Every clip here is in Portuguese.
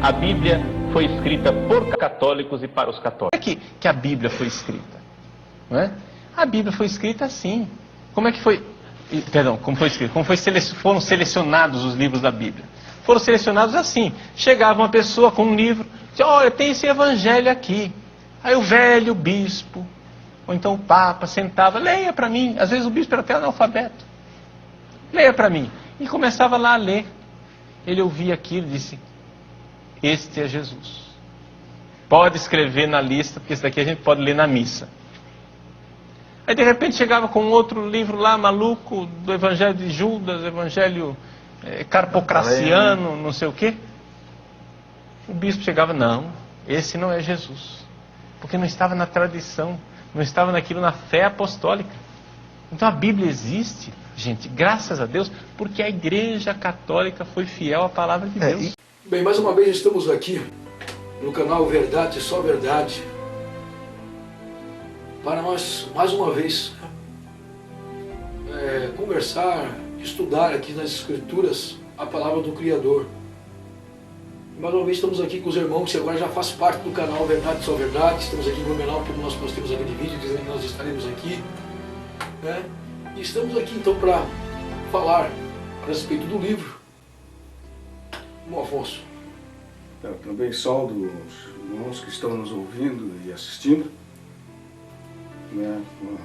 A Bíblia foi escrita por católicos e para os católicos. Como é que a Bíblia foi escrita? Não é? A Bíblia foi escrita assim. Como é que foi? Perdão, como foi escrito? Foram selecionados os livros da Bíblia? Foram selecionados assim. Chegava uma pessoa com um livro, dizia, olha, tem esse evangelho aqui. Aí o velho bispo, ou então o papa, sentava, leia para mim. Às vezes o bispo era até analfabeto. Leia para mim. E começava lá a ler. Ele ouvia aquilo e disse, este é Jesus. Pode escrever na lista, porque esse daqui a gente pode ler na missa. Aí de repente chegava com outro livro lá, maluco, do Evangelho de Judas, Evangelho carpocraciano, não sei o quê. O bispo chegava, não, esse não é Jesus. Porque não estava na tradição, não estava naquilo, na fé apostólica. Então a Bíblia existe, gente, graças a Deus, porque a Igreja Católica foi fiel à palavra de Deus. Bem, mais uma vez estamos aqui no canal Verdade e Só Verdade, para nós, mais uma vez, conversar, estudar aqui nas Escrituras a palavra do Criador. Mais uma vez estamos aqui com os irmãos que agora já faz parte do canal Verdade e Só Verdade. Estamos aqui em Blumenau, porque nós postamos aquele vídeo dizendo que nós estaremos aqui, né? E estamos aqui então para falar a respeito do livro. Bom, Afonso. Eu também saúdo os irmãos que estão nos ouvindo e assistindo, né, com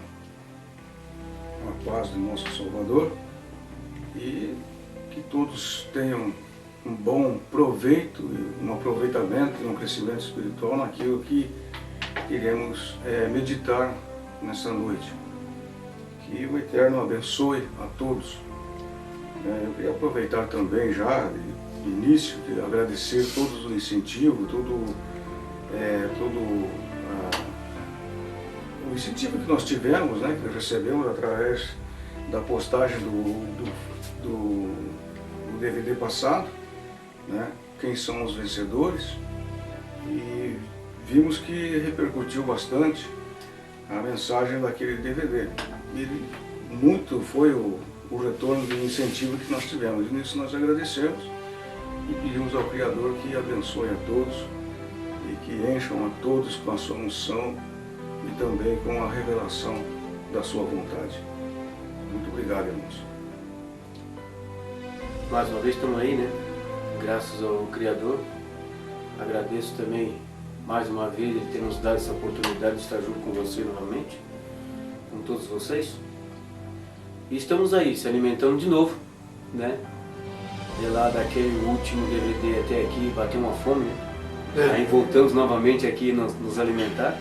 a paz do nosso Salvador, e que todos tenham um bom proveito, um aproveitamento e um crescimento espiritual naquilo que iremos meditar nessa noite. Que o Eterno abençoe a todos. Eu queria aproveitar também já de início de agradecer todos o incentivo, todo o incentivo que nós tivemos, né, que recebemos através da postagem do DVD passado, né, quem são os vencedores, e vimos que repercutiu bastante a mensagem daquele DVD. E muito foi o retorno de incentivo que nós tivemos, e nisso nós agradecemos e pedimos ao Criador que abençoe a todos e que encham a todos com a sua unção e também com a revelação da sua vontade. Muito obrigado, irmãos. Mais uma vez estamos aí, né? Graças ao Criador. Agradeço também mais uma vez ele ter nos dado essa oportunidade de estar junto com você novamente, com todos vocês. E estamos aí, se alimentando de novo, né? De lá daquele último DVD até aqui, bateu uma fome, né? Aí voltamos novamente aqui nos alimentar.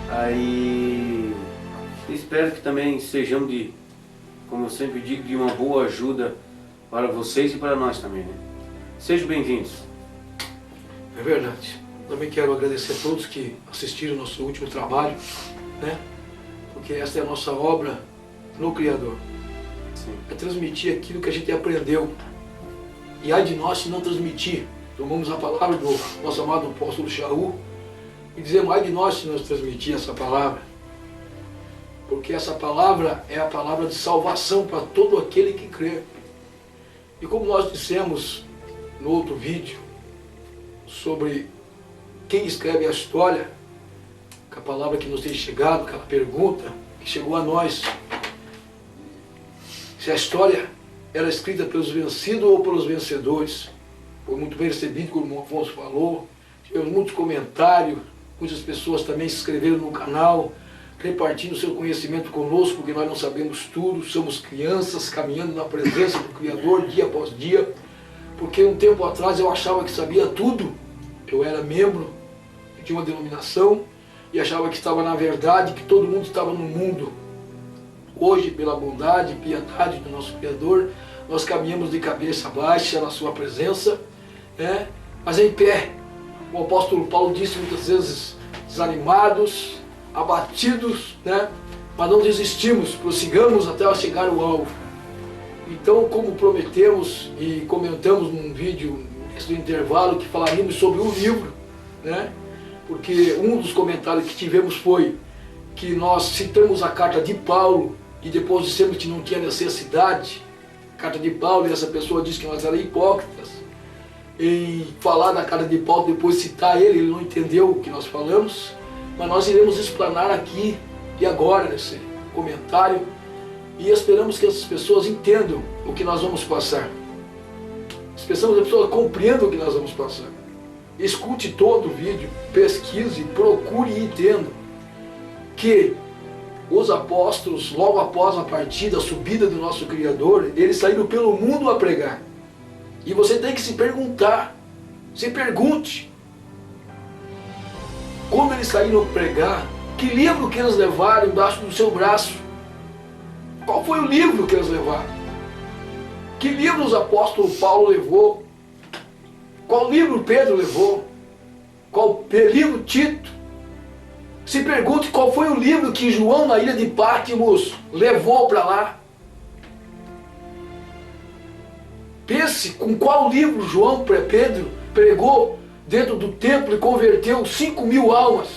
Aí espero que também sejamos de, como eu sempre digo, de uma boa ajuda para vocês e para nós também, né? Sejam bem-vindos. É verdade. Também quero agradecer a todos que assistiram ao nosso último trabalho, né? Porque esta é a nossa obra no Criador. Sim. É transmitir aquilo que a gente aprendeu. E ai de nós se não transmitir. Tomamos a palavra do nosso amado apóstolo Shaul e dizemos, ai de nós se não transmitir essa palavra. Porque essa palavra é a palavra de salvação para todo aquele que crê. E como nós dissemos no outro vídeo sobre quem escreve a história, com a palavra que nos tem chegado, aquela pergunta que chegou a nós, se a história era escrita pelos vencidos ou pelos vencedores. Foi muito bem recebido, como o Afonso falou, tivemos muitos comentários, muitas pessoas também se inscreveram no canal, repartindo seu conhecimento conosco, porque nós não sabemos tudo, somos crianças caminhando na presença do Criador dia após dia, porque um tempo atrás eu achava que sabia tudo, eu era membro de uma denominação e achava que estava na verdade, que todo mundo estava no mundo. Hoje, pela bondade e piedade do nosso Criador, nós caminhamos de cabeça baixa na sua presença, né? Mas em pé. O apóstolo Paulo disse muitas vezes, desanimados, abatidos, né? Mas não desistimos, prossigamos até chegar ao alvo. Então, como prometemos e comentamos num vídeo do intervalo, que falaríamos sobre o livro, né? Porque um dos comentários que tivemos foi que nós citamos a carta de Paulo e depois dissemos que não tinha necessidade. A carta de Paulo, e essa pessoa disse que nós éramos hipócritas. em falar da cara de pau, depois citar ele não entendeu o que nós falamos, mas nós iremos explanar aqui e agora nesse comentário e esperamos que essas pessoas entendam o que nós vamos passar. Esperamos que as pessoas compreendam o que nós vamos passar. Escute todo o vídeo, pesquise, procure e entenda que os apóstolos, logo após a partida, a subida do nosso Criador, eles saíram pelo mundo a pregar. E você tem que se perguntar, se pergunte, como eles saíram a pregar, que livro que eles levaram embaixo do seu braço, qual foi o livro que eles levaram, que livro o apóstolo Paulo levou, qual livro Pedro levou, qual livro Tito. Se pergunte qual foi o livro que João na ilha de Patmos levou para lá. Pense com qual livro Pedro pregou dentro do templo e converteu 5.000 almas.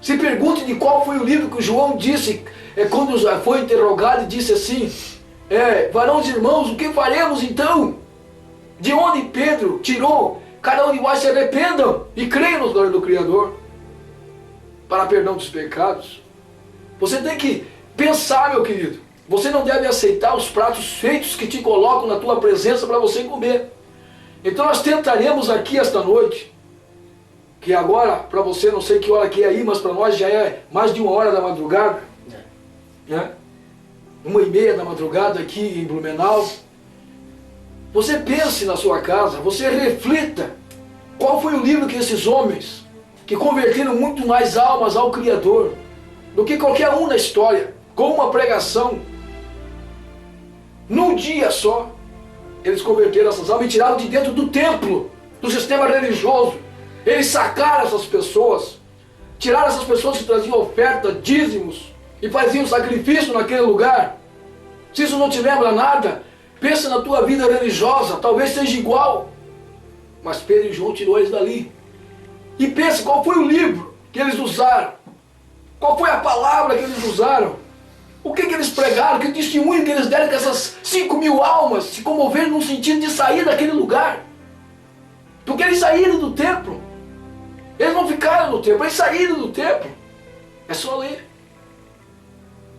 Se pergunte de qual foi o livro que João disse, quando foi interrogado e disse assim, varões irmãos, o que faremos então? De onde Pedro tirou? Cada um de vós se arrependam e creiam no glória do Criador para perdão dos pecados. Você tem que pensar, meu querido. Você não deve aceitar os pratos feitos que te colocam na tua presença para você comer. Então nós tentaremos aqui esta noite, que agora, para você, não sei que hora que é aí, mas para nós já é mais de 1h da madrugada, né? 1h30 da madrugada aqui em Blumenau. Você pense na sua casa, você reflita qual foi o livro que esses homens, que converteram muito mais almas ao Criador do que qualquer um na história, com uma pregação, num dia só, eles converteram essas almas e tiraram de dentro do templo, do sistema religioso. Eles sacaram essas pessoas, tiraram essas pessoas que traziam oferta, dízimos, e faziam sacrifício naquele lugar. Se isso não te lembra nada, pensa na tua vida religiosa, talvez seja igual, mas Pedro e João tirou eles dali. E pense qual foi o livro que eles usaram, qual foi a palavra que eles usaram, o que eles pregaram, que testemunho que eles deram, que essas 5.000 almas se comoveram no sentido de sair daquele lugar. Porque eles saíram do templo, eles não ficaram no templo, eles saíram do templo. É só ler.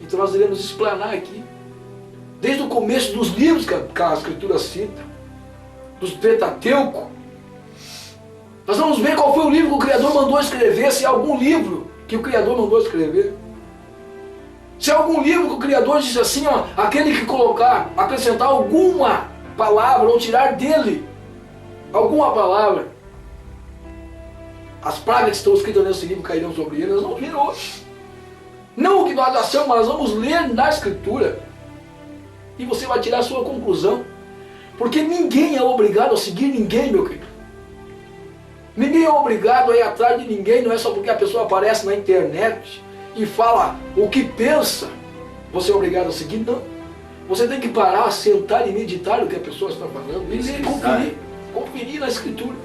Então nós iremos explanar aqui, desde o começo dos livros que a Escritura cita, dos Pentateuco. Nós vamos ver qual foi o livro que o Criador mandou escrever, se há algum livro que o Criador mandou escrever. Se há algum livro que o Criador disse assim, ó, aquele que colocar, acrescentar alguma palavra ou tirar dele alguma palavra, as pragas que estão escritas nesse livro cairão sobre ele. Nós vamos ler hoje. Não o que nós achamos, mas nós vamos ler na Escritura. E você vai tirar a sua conclusão. Porque ninguém é obrigado a seguir ninguém, meu querido. Ninguém é obrigado a ir atrás de ninguém, não é só porque a pessoa aparece na internet e fala o que pensa, você é obrigado a seguir, não. Você tem que parar, sentar e meditar o que a pessoa está falando, e ler, conferir na Escritura.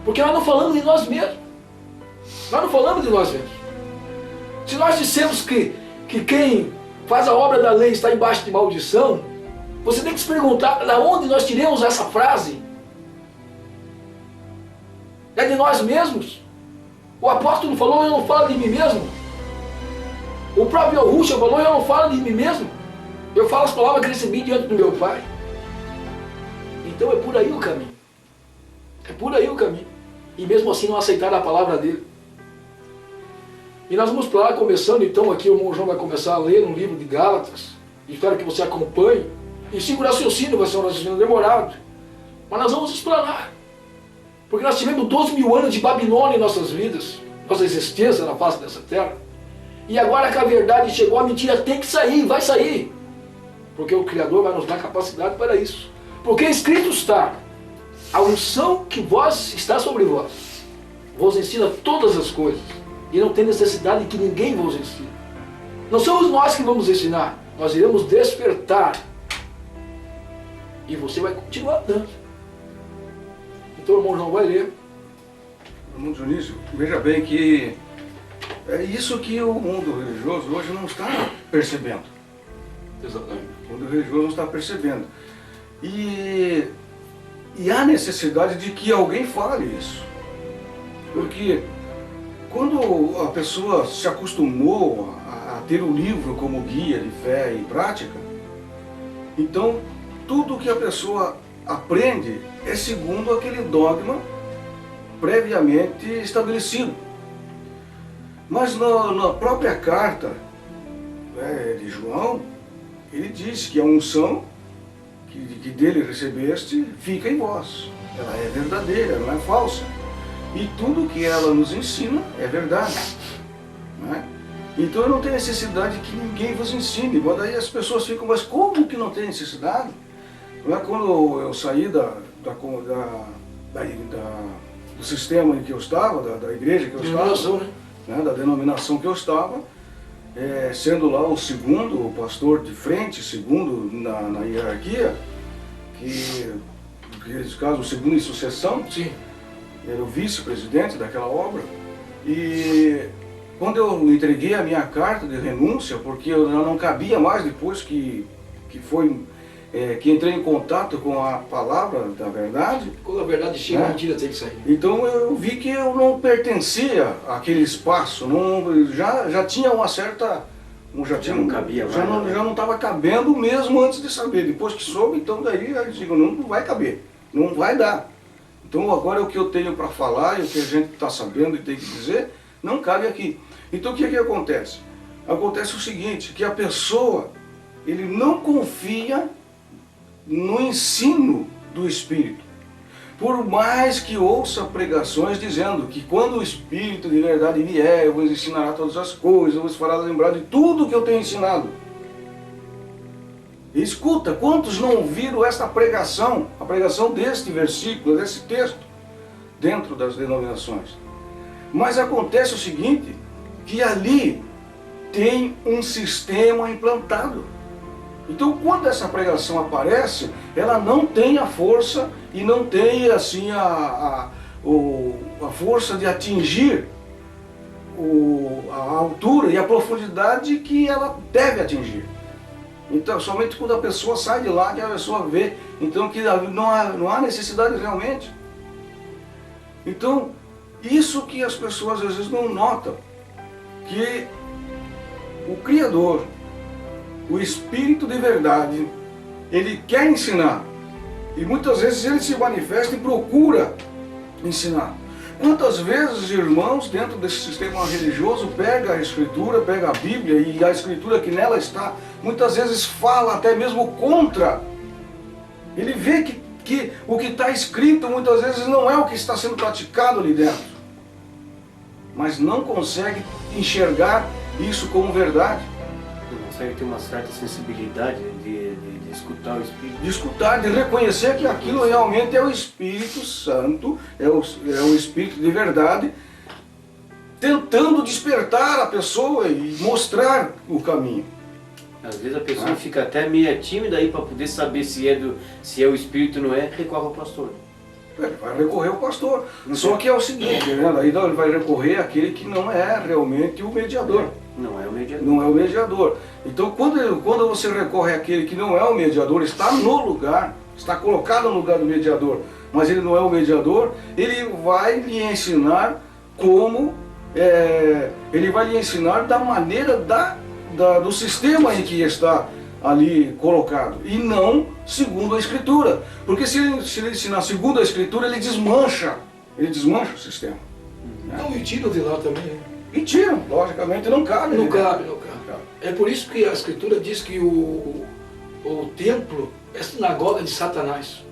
Porque nós não falamos de nós mesmos. Nós não falamos de nós mesmos. Se nós dissemos que quem faz a obra da lei está embaixo de maldição, você tem que se perguntar de onde nós tiramos essa frase. É de nós mesmos? O apóstolo falou, eu não falo de mim mesmo. O próprio Yahushua falou, eu não falo de mim mesmo. Eu falo as palavras que recebi diante do meu Pai. Então é por aí o caminho. É por aí o caminho. E mesmo assim não aceitar a palavra dele. E nós vamos para lá, começando então aqui, o irmão João vai começar a ler um livro de Gálatas. Espero que você acompanhe. E siga o raciocínio, vai ser um raciocínio demorado. Mas nós vamos explanar. Porque nós tivemos 12.000 anos de Babilônia em nossas vidas, nossa existência na face dessa terra. E agora que a verdade chegou, a mentira tem que sair, vai sair. Porque o Criador vai nos dar capacidade para isso. Porque escrito está, a unção que vós está sobre vós, vos ensina todas as coisas. E não tem necessidade que ninguém vos ensine. Não somos nós que vamos ensinar, nós iremos despertar. E você vai continuar dando. Então o irmão João vai ler. Irmão Dionísio, veja bem que é isso que o mundo religioso hoje não está percebendo. Exatamente. O mundo religioso não está percebendo. E E há necessidade de que alguém fale isso. Porque quando a pessoa se acostumou a ter o livro como guia de fé e prática, então tudo que a pessoa aprende é segundo aquele dogma previamente estabelecido. Mas na própria carta, né, de João, ele diz que a unção que dele recebeste fica em vós. Ela é verdadeira, ela não é falsa. E tudo que ela nos ensina é verdade. Né? Então não tem necessidade que ninguém vos ensine. Mas daí as pessoas ficam, mas como que não tem necessidade? Não é quando eu saí do sistema em que eu estava, da igreja que eu estava, né, da denominação que eu estava, sendo lá o segundo, o pastor de frente, segundo na hierarquia, que nesse caso o segundo em sucessão, sim, era o vice-presidente daquela obra. E quando eu entreguei a minha carta de renúncia, porque eu não cabia mais depois que entrei em contato com a palavra da verdade. Quando a verdade chega, a mentira tem que sair. Então eu vi que eu não pertencia àquele espaço, já tinha uma certa... Já não estava cabendo mesmo antes de saber. Depois que soube, então daí eu digo, não vai caber, não vai dar. Então agora o que eu tenho para falar e o que a gente está sabendo e tem que dizer, não cabe aqui. Então o que acontece? Acontece o seguinte, que a pessoa, ele não confia no ensino do Espírito. Por mais que ouça pregações dizendo que quando o Espírito de verdade vier, eu vos ensinará todas as coisas, eu vos fará lembrar de tudo que eu tenho ensinado. E escuta, quantos não ouviram esta pregação, a pregação deste versículo, desse texto, dentro das denominações? Mas acontece o seguinte, que ali tem um sistema implantado. Então, quando essa pregação aparece, ela não tem a força e não tem assim a força de atingir a altura e a profundidade que ela deve atingir. Então, somente quando a pessoa sai de lá que a pessoa vê, então que não há necessidade realmente. Então, isso que as pessoas às vezes não notam, que o Criador, o Espírito de verdade, ele quer ensinar. E muitas vezes ele se manifesta e procura ensinar. Quantas vezes, irmãos, dentro desse sistema religioso, pega a Escritura, pega a Bíblia e a Escritura que nela está, muitas vezes fala até mesmo contra. Ele vê que o que está escrito muitas vezes não é o que está sendo praticado ali dentro. Mas não consegue enxergar isso como verdade. Não consegue ter uma certa sensibilidade de escutar o Espírito. De escutar, de reconhecer que aquilo realmente é o Espírito Santo, é o Espírito de verdade, tentando despertar a pessoa e mostrar o caminho. Às vezes a pessoa fica até meio tímida aí para poder saber se é o Espírito ou não é, recorre ao pastor. Ele vai recorrer ao pastor. Só que é o seguinte, né? Aí ele vai recorrer àquele que não é realmente o mediador. Não é o mediador. Não é o mediador. Então quando você recorre àquele que não é o mediador, está no lugar, está colocado no lugar do mediador, mas ele não é o mediador, ele vai lhe ensinar como, ele vai lhe ensinar da maneira do sistema em que está ali colocado, e não segundo a Escritura. Porque se ele ensinar segundo a Escritura, ele desmancha o sistema. Então, e tiram de lá também, né? E tiram, logicamente, não cabe. Não cabe. É por isso que a Escritura diz que o templo é sinagoga de Satanás.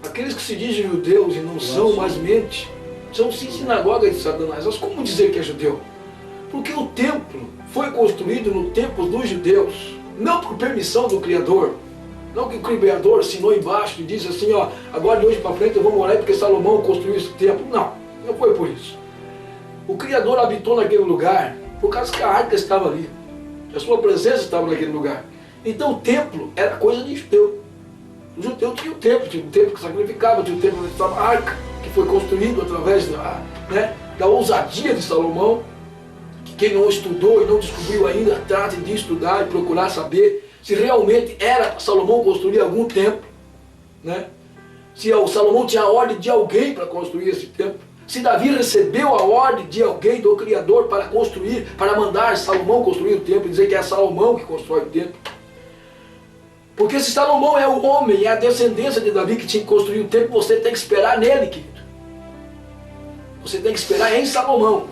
Aqueles que se dizem judeus e não são, mas mentem, são sim sinagoga de Satanás. Mas como dizer que é judeu? Porque o templo foi construído no tempo dos judeus, não por permissão do Criador. Não que o Criador assinou embaixo e disse assim, ó, agora de hoje para frente eu vou morar porque Salomão construiu esse templo. Não foi por isso. O Criador habitou naquele lugar por causa que a arca estava ali. A sua presença estava naquele lugar. Então o templo era coisa de judeu. O judeu tinha tinha um templo que sacrificava, tinha um templo que estava a arca, que foi construído através da ousadia de Salomão. Que quem não estudou e não descobriu ainda, trate de estudar e procurar saber se realmente era Salomão construir algum templo, né? Se o Salomão tinha a ordem de alguém para construir esse templo. Se Davi recebeu a ordem de alguém, do Criador, para construir, para mandar Salomão construir o templo, e dizer que é Salomão que constrói o templo. Porque se Salomão é o homem, é a descendência de Davi que tinha que construir o templo, você tem que esperar nele, querido. Você tem que esperar em Salomão.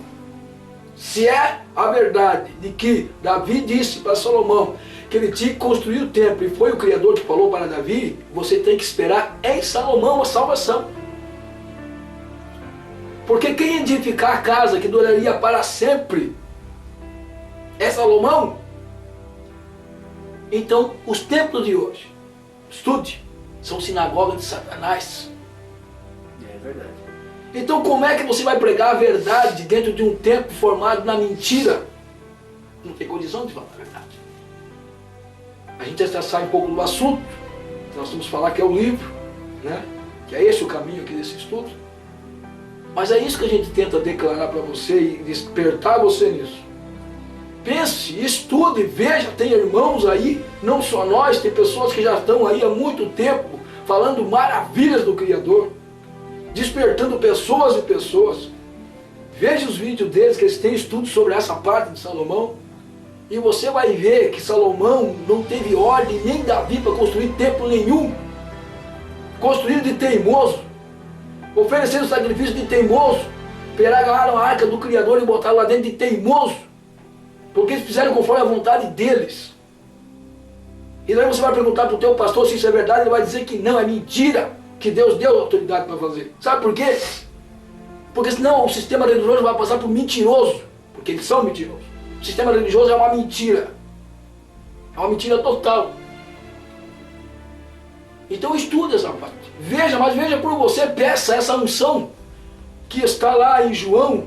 Se é a verdade de que Davi disse para Salomão que ele tinha que construir o templo e foi o Criador que falou para Davi, você tem que esperar em Salomão a salvação. Porque quem edificar a casa que duraria para sempre é Salomão. Então, os templos de hoje, estude, são sinagogas de Satanás. É verdade. Então, como é que você vai pregar a verdade dentro de um templo formado na mentira? Não tem condição de falar a verdade. A gente já sai um pouco do assunto. Nós vamos falar que é o livro, né? Que é esse o caminho aqui desse estudo. Mas é isso que a gente tenta declarar para você e despertar você nisso. Pense, estude, veja, tem irmãos aí, não só nós, tem pessoas que já estão aí há muito tempo falando maravilhas do Criador, despertando pessoas e pessoas. Veja os vídeos deles, que eles têm estudos sobre essa parte de Salomão, e você vai ver que Salomão não teve ordem nem Davi para construir templo nenhum, construído de teimoso, oferecendo sacrifício de teimoso, pegaram a arca do Criador e botaram lá dentro de teimoso, porque eles fizeram conforme a vontade deles. E daí você vai perguntar para o teu pastor se isso é verdade, ele vai dizer que não, é mentira, que Deus deu autoridade para fazer. Sabe por quê? Porque senão o sistema religioso vai passar por mentiroso, porque eles são mentirosos. O sistema religioso é uma mentira, é uma mentira total. Então estuda essa parte, veja, mas veja por você, peça essa unção que está lá em João,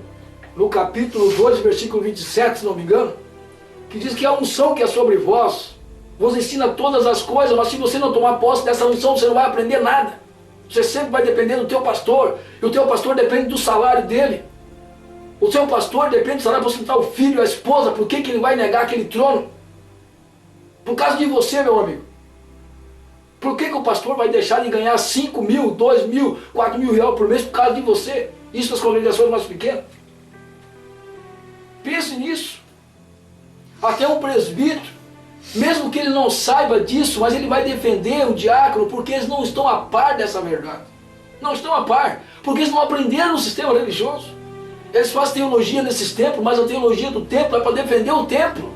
no capítulo 2, versículo 27, se não me engano, que diz que a unção que é sobre vós, vos ensina todas as coisas, mas se você não tomar posse dessa unção, você não vai aprender nada. Você sempre vai depender do teu pastor, e o teu pastor depende do salário dele. O seu pastor depende do salário para sustentar o filho, a esposa. Por que ele vai negar aquele trono? Por causa de você, meu amigo. Por que o pastor vai deixar de ganhar 5 mil, 2 mil, 4 mil reais por mês por causa de você? Isso nas congregações mais pequenas. Pense nisso. Até um presbítero, mesmo que ele não saiba disso, mas ele vai defender o diácono, porque eles não estão a par dessa verdade. Não estão a par, porque eles não aprenderam no sistema religioso. Eles fazem teologia nesses templos, mas a teologia do templo é para defender o templo.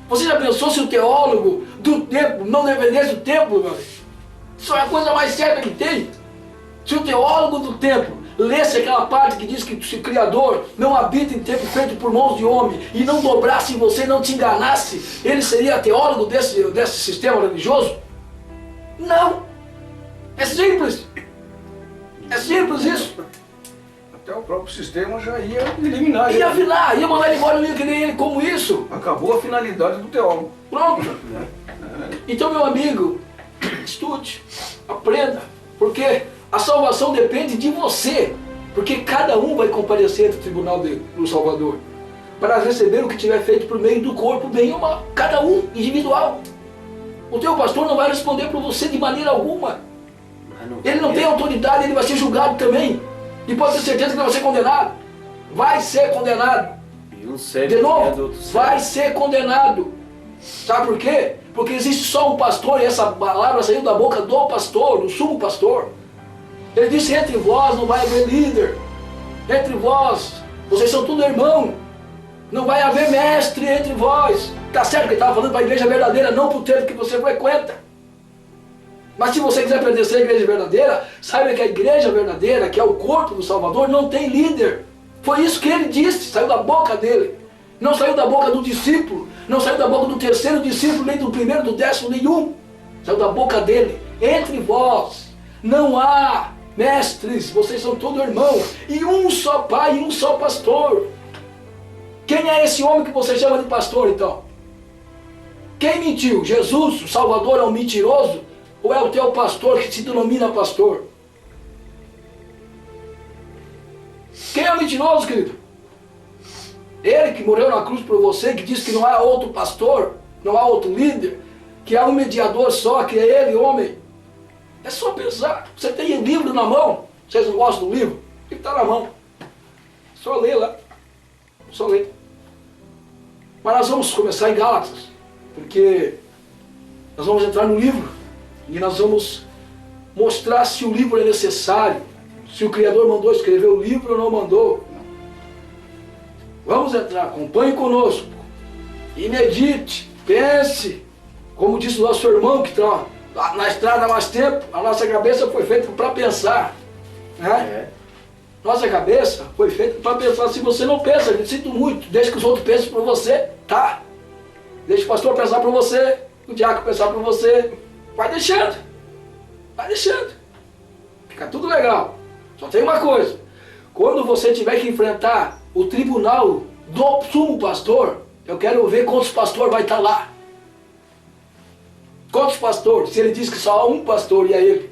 Você já pensou se o teólogo do templo não defendesse o templo, meu amigo? Isso é a coisa mais certa que tem. Se o teólogo do templo lesse aquela parte que diz que se o Criador não habita em templo feito por mãos de homem e não dobrasse em você, não te enganasse, ele seria teólogo desse sistema religioso? Não. É simples. É simples isso. Até o próprio sistema já ia eliminar ele. Ia mandar ele embora, não ia querer ele como isso. Acabou a finalidade do teólogo. Pronto. Então, meu amigo, estude, aprenda, porque a salvação depende de você, porque cada um vai comparecer no tribunal do Salvador para receber o que tiver feito por meio do corpo, bem ou mal, cada um individual. O teu pastor não vai responder por você de maneira alguma. Ele não tem autoridade, ele vai ser julgado também. E pode ter certeza que ele vai ser condenado. Vai ser condenado. E um cego de novo, vai cego. ser condenado. Sabe por quê? Porque existe só um pastor e essa palavra saiu da boca do pastor, do sumo pastor. Ele disse: entre vós não vai haver líder. Entre vós, vocês são tudo irmão. Não vai haver mestre entre vós. Tá certo que ele estava falando para a igreja verdadeira, não para o tempo que você frequenta. Mas se você quiser pertencer à igreja verdadeira, saiba que a igreja verdadeira, que é o corpo do Salvador, não tem líder. Foi isso que ele disse, saiu da boca dele. Não saiu da boca do discípulo, não saiu da boca do terceiro discípulo, nem do primeiro, do 10º, nenhum. Saiu da boca dele. Entre vós não há mestres, vocês são todos irmãos, e um só pai, e um só pastor. Quem é esse homem que você chama de pastor, então? Quem mentiu? Jesus, o Salvador, é um mentiroso? Ou é o teu pastor que se denomina pastor? Quem é o mentiroso, querido? Ele que morreu na cruz por você, que diz que não há outro pastor, não há outro líder, que há um mediador só, que é ele, homem. É só pensar. Você tem um livro na mão. Vocês não gostam do livro? Ele está na mão. Só ler lá. Só ler. Mas nós vamos começar em Gálatas. Porque nós vamos entrar no livro. E nós vamos mostrar se o livro é necessário. Se o Criador mandou escrever o livro ou não mandou. Vamos entrar. Acompanhe conosco. E medite. Pense. Como disse o nosso irmão que está na estrada há mais tempo, a nossa cabeça foi feita para pensar. Né? Nossa cabeça foi feita para pensar. Se você não pensa, eu sinto muito. Deixa que os outros pensem para você, tá? Deixa o pastor pensar para você, o diácono pensar para você. Vai deixando. Vai deixando. Fica tudo legal. Só tem uma coisa. Quando você tiver que enfrentar o tribunal do sumo pastor, eu quero ver quantos pastores vai estar lá. Quantos pastores? Se ele diz que só há um pastor e é ele.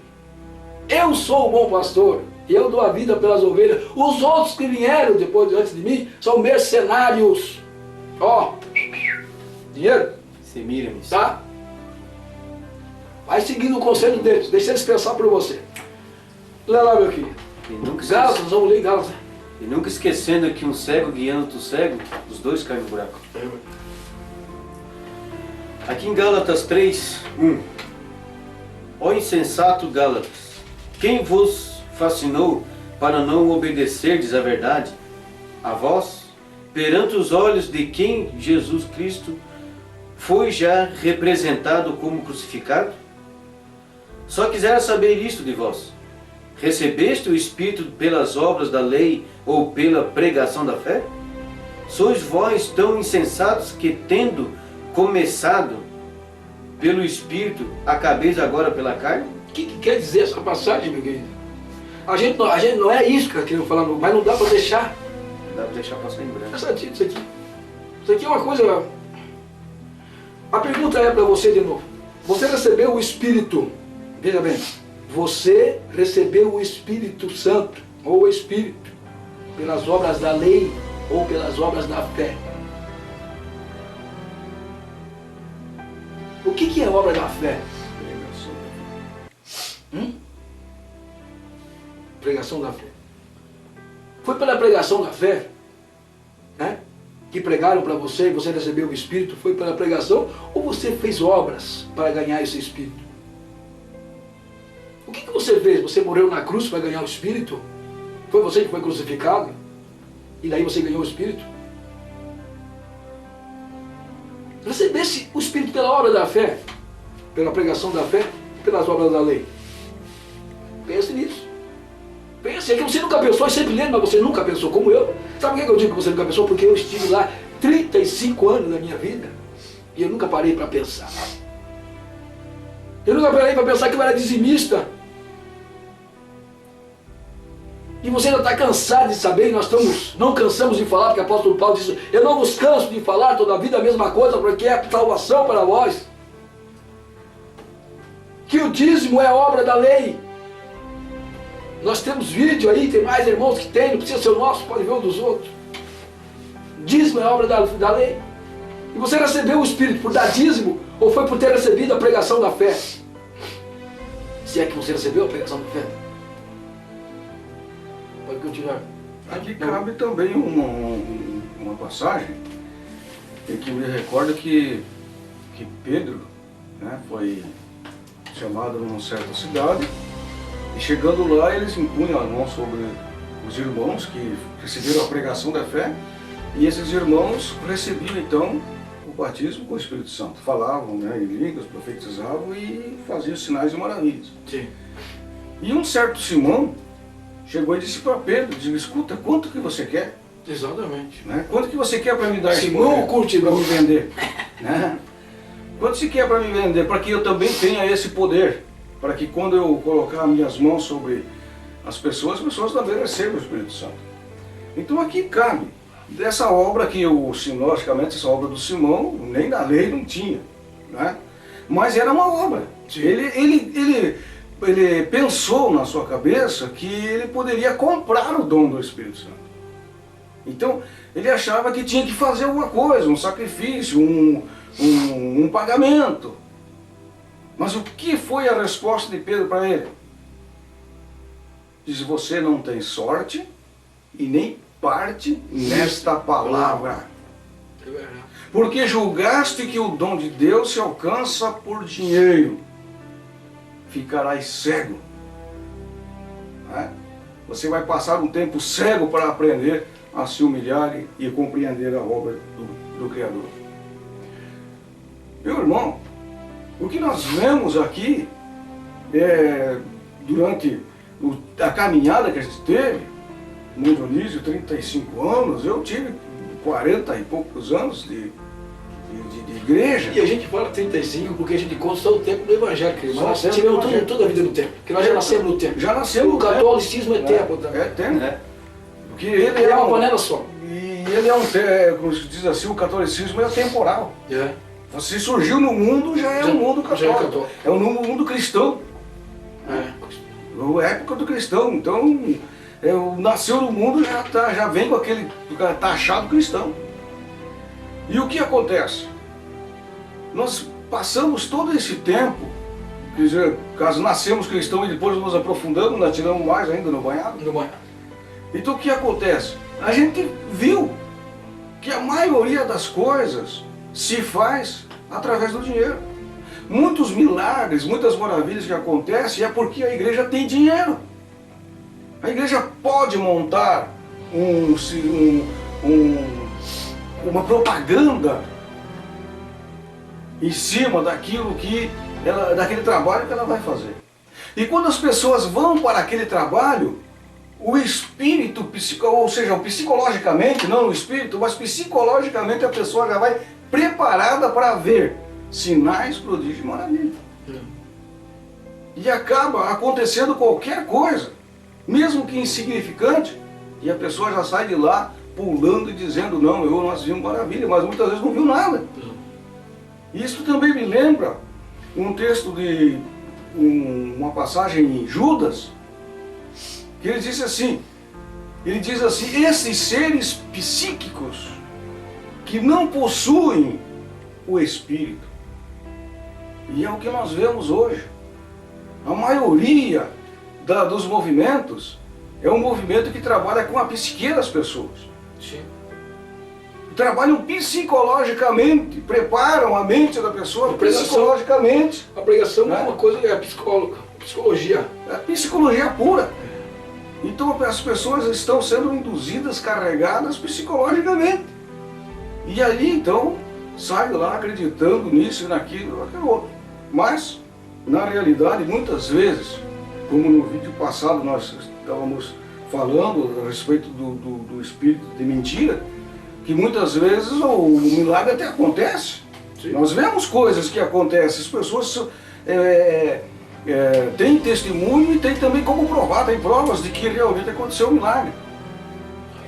Eu sou o bom pastor. E eu dou a vida pelas ovelhas. Os outros que vieram depois, antes de mim, são mercenários. Ó. Dinheiro. Semiramis. Tá? Vai seguindo o conselho deles. Deixa eles pensar por você. Lê lá, meu querido. Gálatas, vamos ler Gálatas. E nunca esquecendo que um cego guiando outro cego, os dois caem no buraco. Aqui em Gálatas 3:1. Ó insensato Gálatas, quem vos fascinou para não obedecerdes à verdade? A vós, perante os olhos de quem Jesus Cristo foi já representado como crucificado? Só quisera saber isto de vós. Recebeste o Espírito pelas obras da lei ou pela pregação da fé? Sois vós tão insensatos que, tendo começado pelo Espírito, acabeis agora pela carne? O que quer dizer essa passagem, meu querido? A gente não é isso que eu queria falar, mas não dá para deixar. Não dá para deixar passar em branco. Isso aqui. Isso aqui é uma coisa... A pergunta é para você de novo. Você recebeu o Espírito, veja bem, você recebeu o Espírito Santo, ou o Espírito, pelas obras da lei, ou pelas obras da fé. O que é obra da fé? Pregação da fé. Foi pela pregação da fé, né, que pregaram para você e você recebeu o Espírito? Foi pela pregação ou você fez obras para ganhar esse Espírito? O que você fez? Você morreu na cruz para ganhar o Espírito? Foi você que foi crucificado? E daí você ganhou o Espírito? Recebesse o Espírito pela obra da fé, pela pregação da fé, pelas obras da lei. Pense nisso. Pense, é que você nunca pensou, eu sempre lembro, mas você nunca pensou como eu. Sabe por que eu digo que você nunca pensou? Porque eu estive lá 35 anos da minha vida e eu nunca parei para pensar. Eu nunca parei para pensar que eu era dizimista. E você ainda está cansado de saber, e nós não cansamos de falar, porque o apóstolo Paulo disse, eu não vos canso de falar toda a vida a mesma coisa, porque é salvação para vós. Que o dízimo é obra da lei. Nós temos vídeo aí, tem mais irmãos que tem, não precisa ser o nosso, pode ver um dos outros. Dízimo é obra da lei. E você recebeu o Espírito por dar dízimo, ou foi por ter recebido a pregação da fé? Se é que você recebeu a pregação da fé. Pode continuar. Aqui cabe também uma passagem em que me recorda que Pedro, né, foi chamado numa certa cidade e chegando lá eles impunham a mão sobre os irmãos que receberam a pregação da fé e esses irmãos recebiam então o batismo com o Espírito Santo. Falavam, né, em línguas, profetizavam e faziam sinais e maravilhas. Sim. E um certo Simão chegou e disse para Pedro, disse, escuta, quanto que você quer? Exatamente. Né? Quanto que você quer para me dar Simão curte para me vender? Né? Quanto você quer para me vender? Para que eu também tenha esse poder. Para que quando eu colocar minhas mãos sobre as pessoas também recebam o Espírito Santo. Então aqui cabe. Dessa obra que logicamente, essa obra do Simão, nem da lei não tinha. Né? Mas era uma obra. Ele pensou na sua cabeça que ele poderia comprar o dom do Espírito Santo. Então, ele achava que tinha que fazer alguma coisa, um sacrifício, um pagamento. Mas o que foi a resposta de Pedro para ele? Diz, você não tem sorte e nem parte nesta palavra. É verdade. Porque julgaste que o dom de Deus se alcança por dinheiro. Ficarás cego. Né? Você vai passar um tempo cego para aprender a se humilhar e compreender a obra do Criador. Meu irmão, o que nós vemos aqui, durante a caminhada que a gente teve, no Dionísio, 35 anos, eu tive 40 e poucos anos de igreja. E a gente fala 35 porque a gente conta só o tempo do Evangelho, querido. Só Nós o tempo do tivemos Evangelho. toda a vida no tempo. Porque nós já nascemos no tempo. Já nascemos O no tempo. catolicismo é tempo também. É tempo. É. Porque ele É é uma um, panela só. e ele como se diz assim, o catolicismo é temporal. É. Você surgiu no mundo, já é um mundo já é católico. católico. É um mundo cristão. É. A época do cristão. Então, nasceu no mundo, já vem com aquele taxado cristão. E o que acontece? Nós passamos todo esse tempo, quer dizer, caso nascemos cristãos e depois nos aprofundamos, nós tiramos mais ainda no banhado. No banho. Então o que acontece? A gente viu que a maioria das coisas se faz através do dinheiro. Muitos milagres, muitas maravilhas que acontecem é porque a igreja tem dinheiro. A igreja pode montar uma propaganda em cima daquilo daquele trabalho que ela vai fazer. E quando as pessoas vão para aquele trabalho, o espírito, ou seja, psicologicamente, não o espírito, mas psicologicamente a pessoa já vai preparada para ver sinais, prodígios e maravilhas. E acaba acontecendo qualquer coisa, mesmo que insignificante, e a pessoa já sai de lá pulando e dizendo, não, nós vimos maravilha, mas muitas vezes não viu nada. Isso também me lembra um texto de uma passagem em Judas, que ele diz assim, esses seres psíquicos que não possuem o Espírito. E é o que nós vemos hoje. A maioria dos movimentos é um movimento que trabalha com a psique das pessoas. Sim. Trabalham psicologicamente, preparam a mente da pessoa psicologicamente. A pregação Né? é uma coisa, é psicologia. É psicologia pura. Então as pessoas estão sendo induzidas, carregadas psicologicamente. E aí então sai lá acreditando nisso, naquilo, naquilo outro. Mas, na realidade, muitas vezes, como no vídeo passado nós estávamos falando a respeito do espírito de mentira, que muitas vezes o milagre até acontece. Sim. Nós vemos coisas que acontecem, as pessoas têm testemunho e tem também como provar, tem provas de que realmente aconteceu um milagre.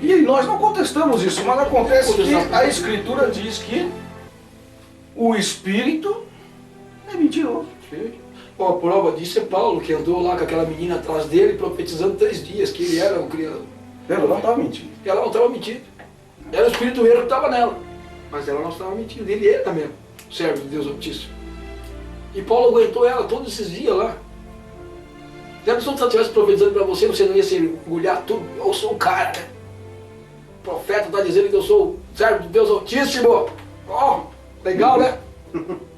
E nós não contestamos isso, mas acontece que a Escritura diz que o Espírito é mentiroso. Sim. Bom, a prova disso é Paulo, que andou lá com aquela menina atrás dele, profetizando 3 dias que ele era o criador. Ela não estava mentindo. Ela não estava mentindo. Era o espírito erro que estava nela. Mas ela não estava mentindo. Ele era mesmo, servo de Deus Altíssimo. E Paulo aguentou ela todos esses dias lá. Se a pessoa estivesse profetizando para você, você não ia se orgulhar tudo. Eu sou o cara, né? O profeta está dizendo que eu sou o servo de Deus Altíssimo. Ó, legal, né?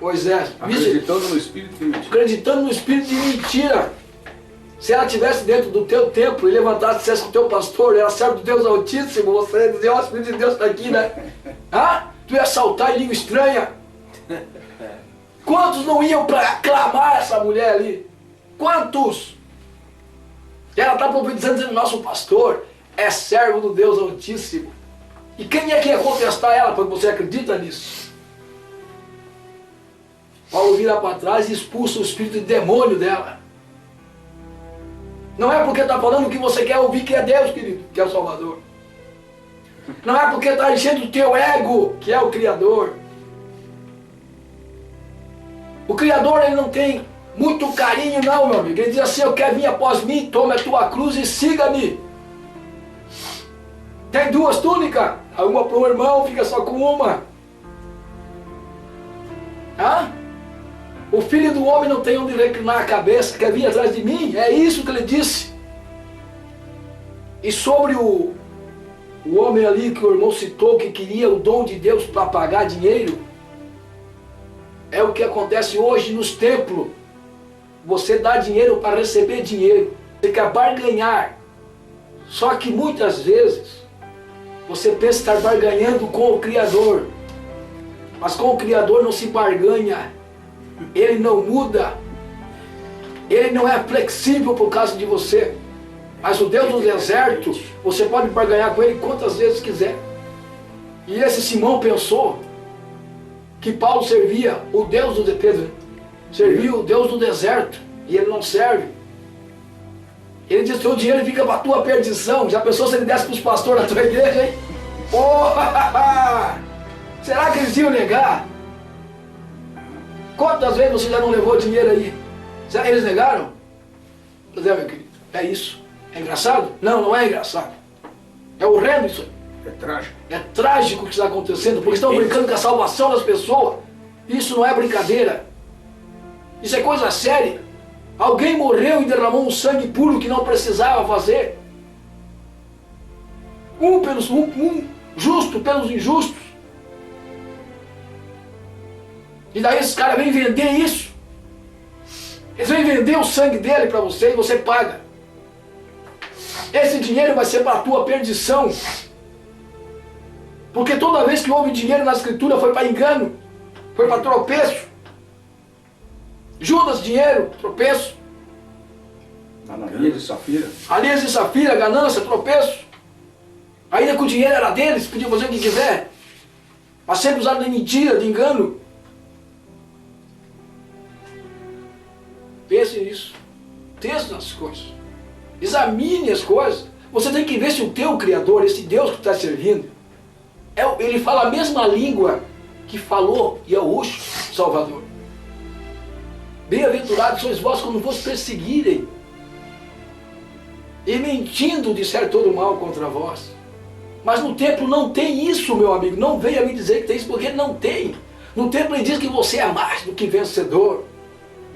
Pois é. Acreditando no Espírito de mentira. Acreditando no espírito de mentira. Se ela estivesse dentro do teu templo e levantasse e dissesse que o teu pastor era servo de Deus Altíssimo, você ia dizer, ó, o Espírito de Deus está aqui, né? Ah? Tu ia saltar em língua estranha. Quantos não iam para aclamar essa mulher ali? Quantos? Ela está profetizando dizendo, nosso pastor é servo do Deus Altíssimo. E quem é que ia contestar ela, porque você acredita nisso? Paulo vira para trás e expulsa o espírito de demônio dela. Não é porque está falando que você quer ouvir que é Deus, querido, que é o Salvador. Não é porque está enchendo o teu ego, que é o Criador. O Criador, ele não tem muito carinho não, meu amigo. Ele diz assim, eu quero vir após mim, tome a tua cruz e siga-me. Tem 2 túnicas, uma para o irmão, fica só com uma. Hã? O Filho do Homem não tem onde reclinar a cabeça, quer vir atrás de mim. É isso que ele disse. E sobre o homem ali que o irmão citou, que queria o dom de Deus para pagar dinheiro, é o que acontece hoje nos templos. Você dá dinheiro para receber dinheiro. Você quer barganhar. Só que muitas vezes você pensa estar barganhando com o Criador. Mas com o Criador não se barganha. Ele não muda. Ele não é flexível por causa de você. Mas o Deus do deserto, você pode barganhar com ele quantas vezes quiser. E esse Simão pensou que Paulo servia o Deus do Pedro, servia o Deus do deserto, e ele não serve. Ele diz que o dinheiro fica para a tua perdição. Já pensou se ele desse para os pastores da tua igreja, hein? Oh, será que eles iam negar? Quantas vezes você já não levou dinheiro aí? Será que eles negaram? Pois é, meu querido, é isso. É engraçado? Não, não é engraçado. É horrendo isso aí. É trágico. É trágico o que está acontecendo, porque estão brincando com a salvação das pessoas. Isso não é brincadeira. Isso é coisa séria. Alguém morreu e derramou um sangue puro que não precisava fazer. Um justo pelos injustos. E daí esses caras vêm vender isso. Eles vêm vender o sangue dele para você e você paga. Esse dinheiro vai ser para a tua perdição. Porque toda vez que houve dinheiro na Escritura foi para engano, foi para tropeço. Judas, dinheiro, tropeço. Ananias e Safira. Ananias e Safira, ganância, tropeço. Ainda que o dinheiro era deles, podiam fazer o que quiser. Mas sempre usaram de mentira, de engano. Pense nisso. Pense nas coisas. Examine as coisas. Você tem que ver se o teu Criador, esse Deus que está servindo, ele fala a mesma língua que falou Yahushua, Salvador. Bem-aventurados sois vós quando vos perseguirem e mentindo disser todo mal contra vós. Mas no templo não tem isso, meu amigo. Não venha me dizer que tem isso, porque não tem. No templo ele diz que você é mais do que vencedor.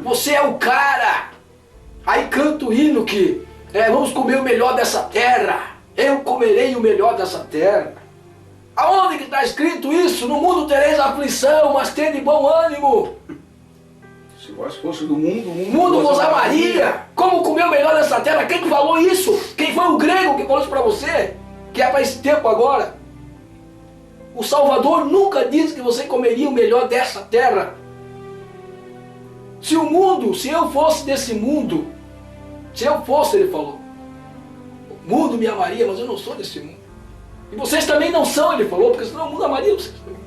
Você é o cara. Aí canta o hino que vamos comer o melhor dessa terra. Eu comerei o melhor dessa terra. Aonde que está escrito isso? No mundo tereis aflição, mas tende bom ânimo. Se vós fosse do mundo, o mundo vos amaria. Como comer o melhor dessa terra? Quem que falou isso? Quem foi o grego que falou isso para você? Que é para esse tempo agora. O Salvador nunca disse que você comeria o melhor dessa terra. Se eu fosse desse mundo, se eu fosse, ele falou, o mundo me amaria, mas eu não sou desse mundo. E vocês também não são, ele falou, porque senão o mundo amaria vocês também.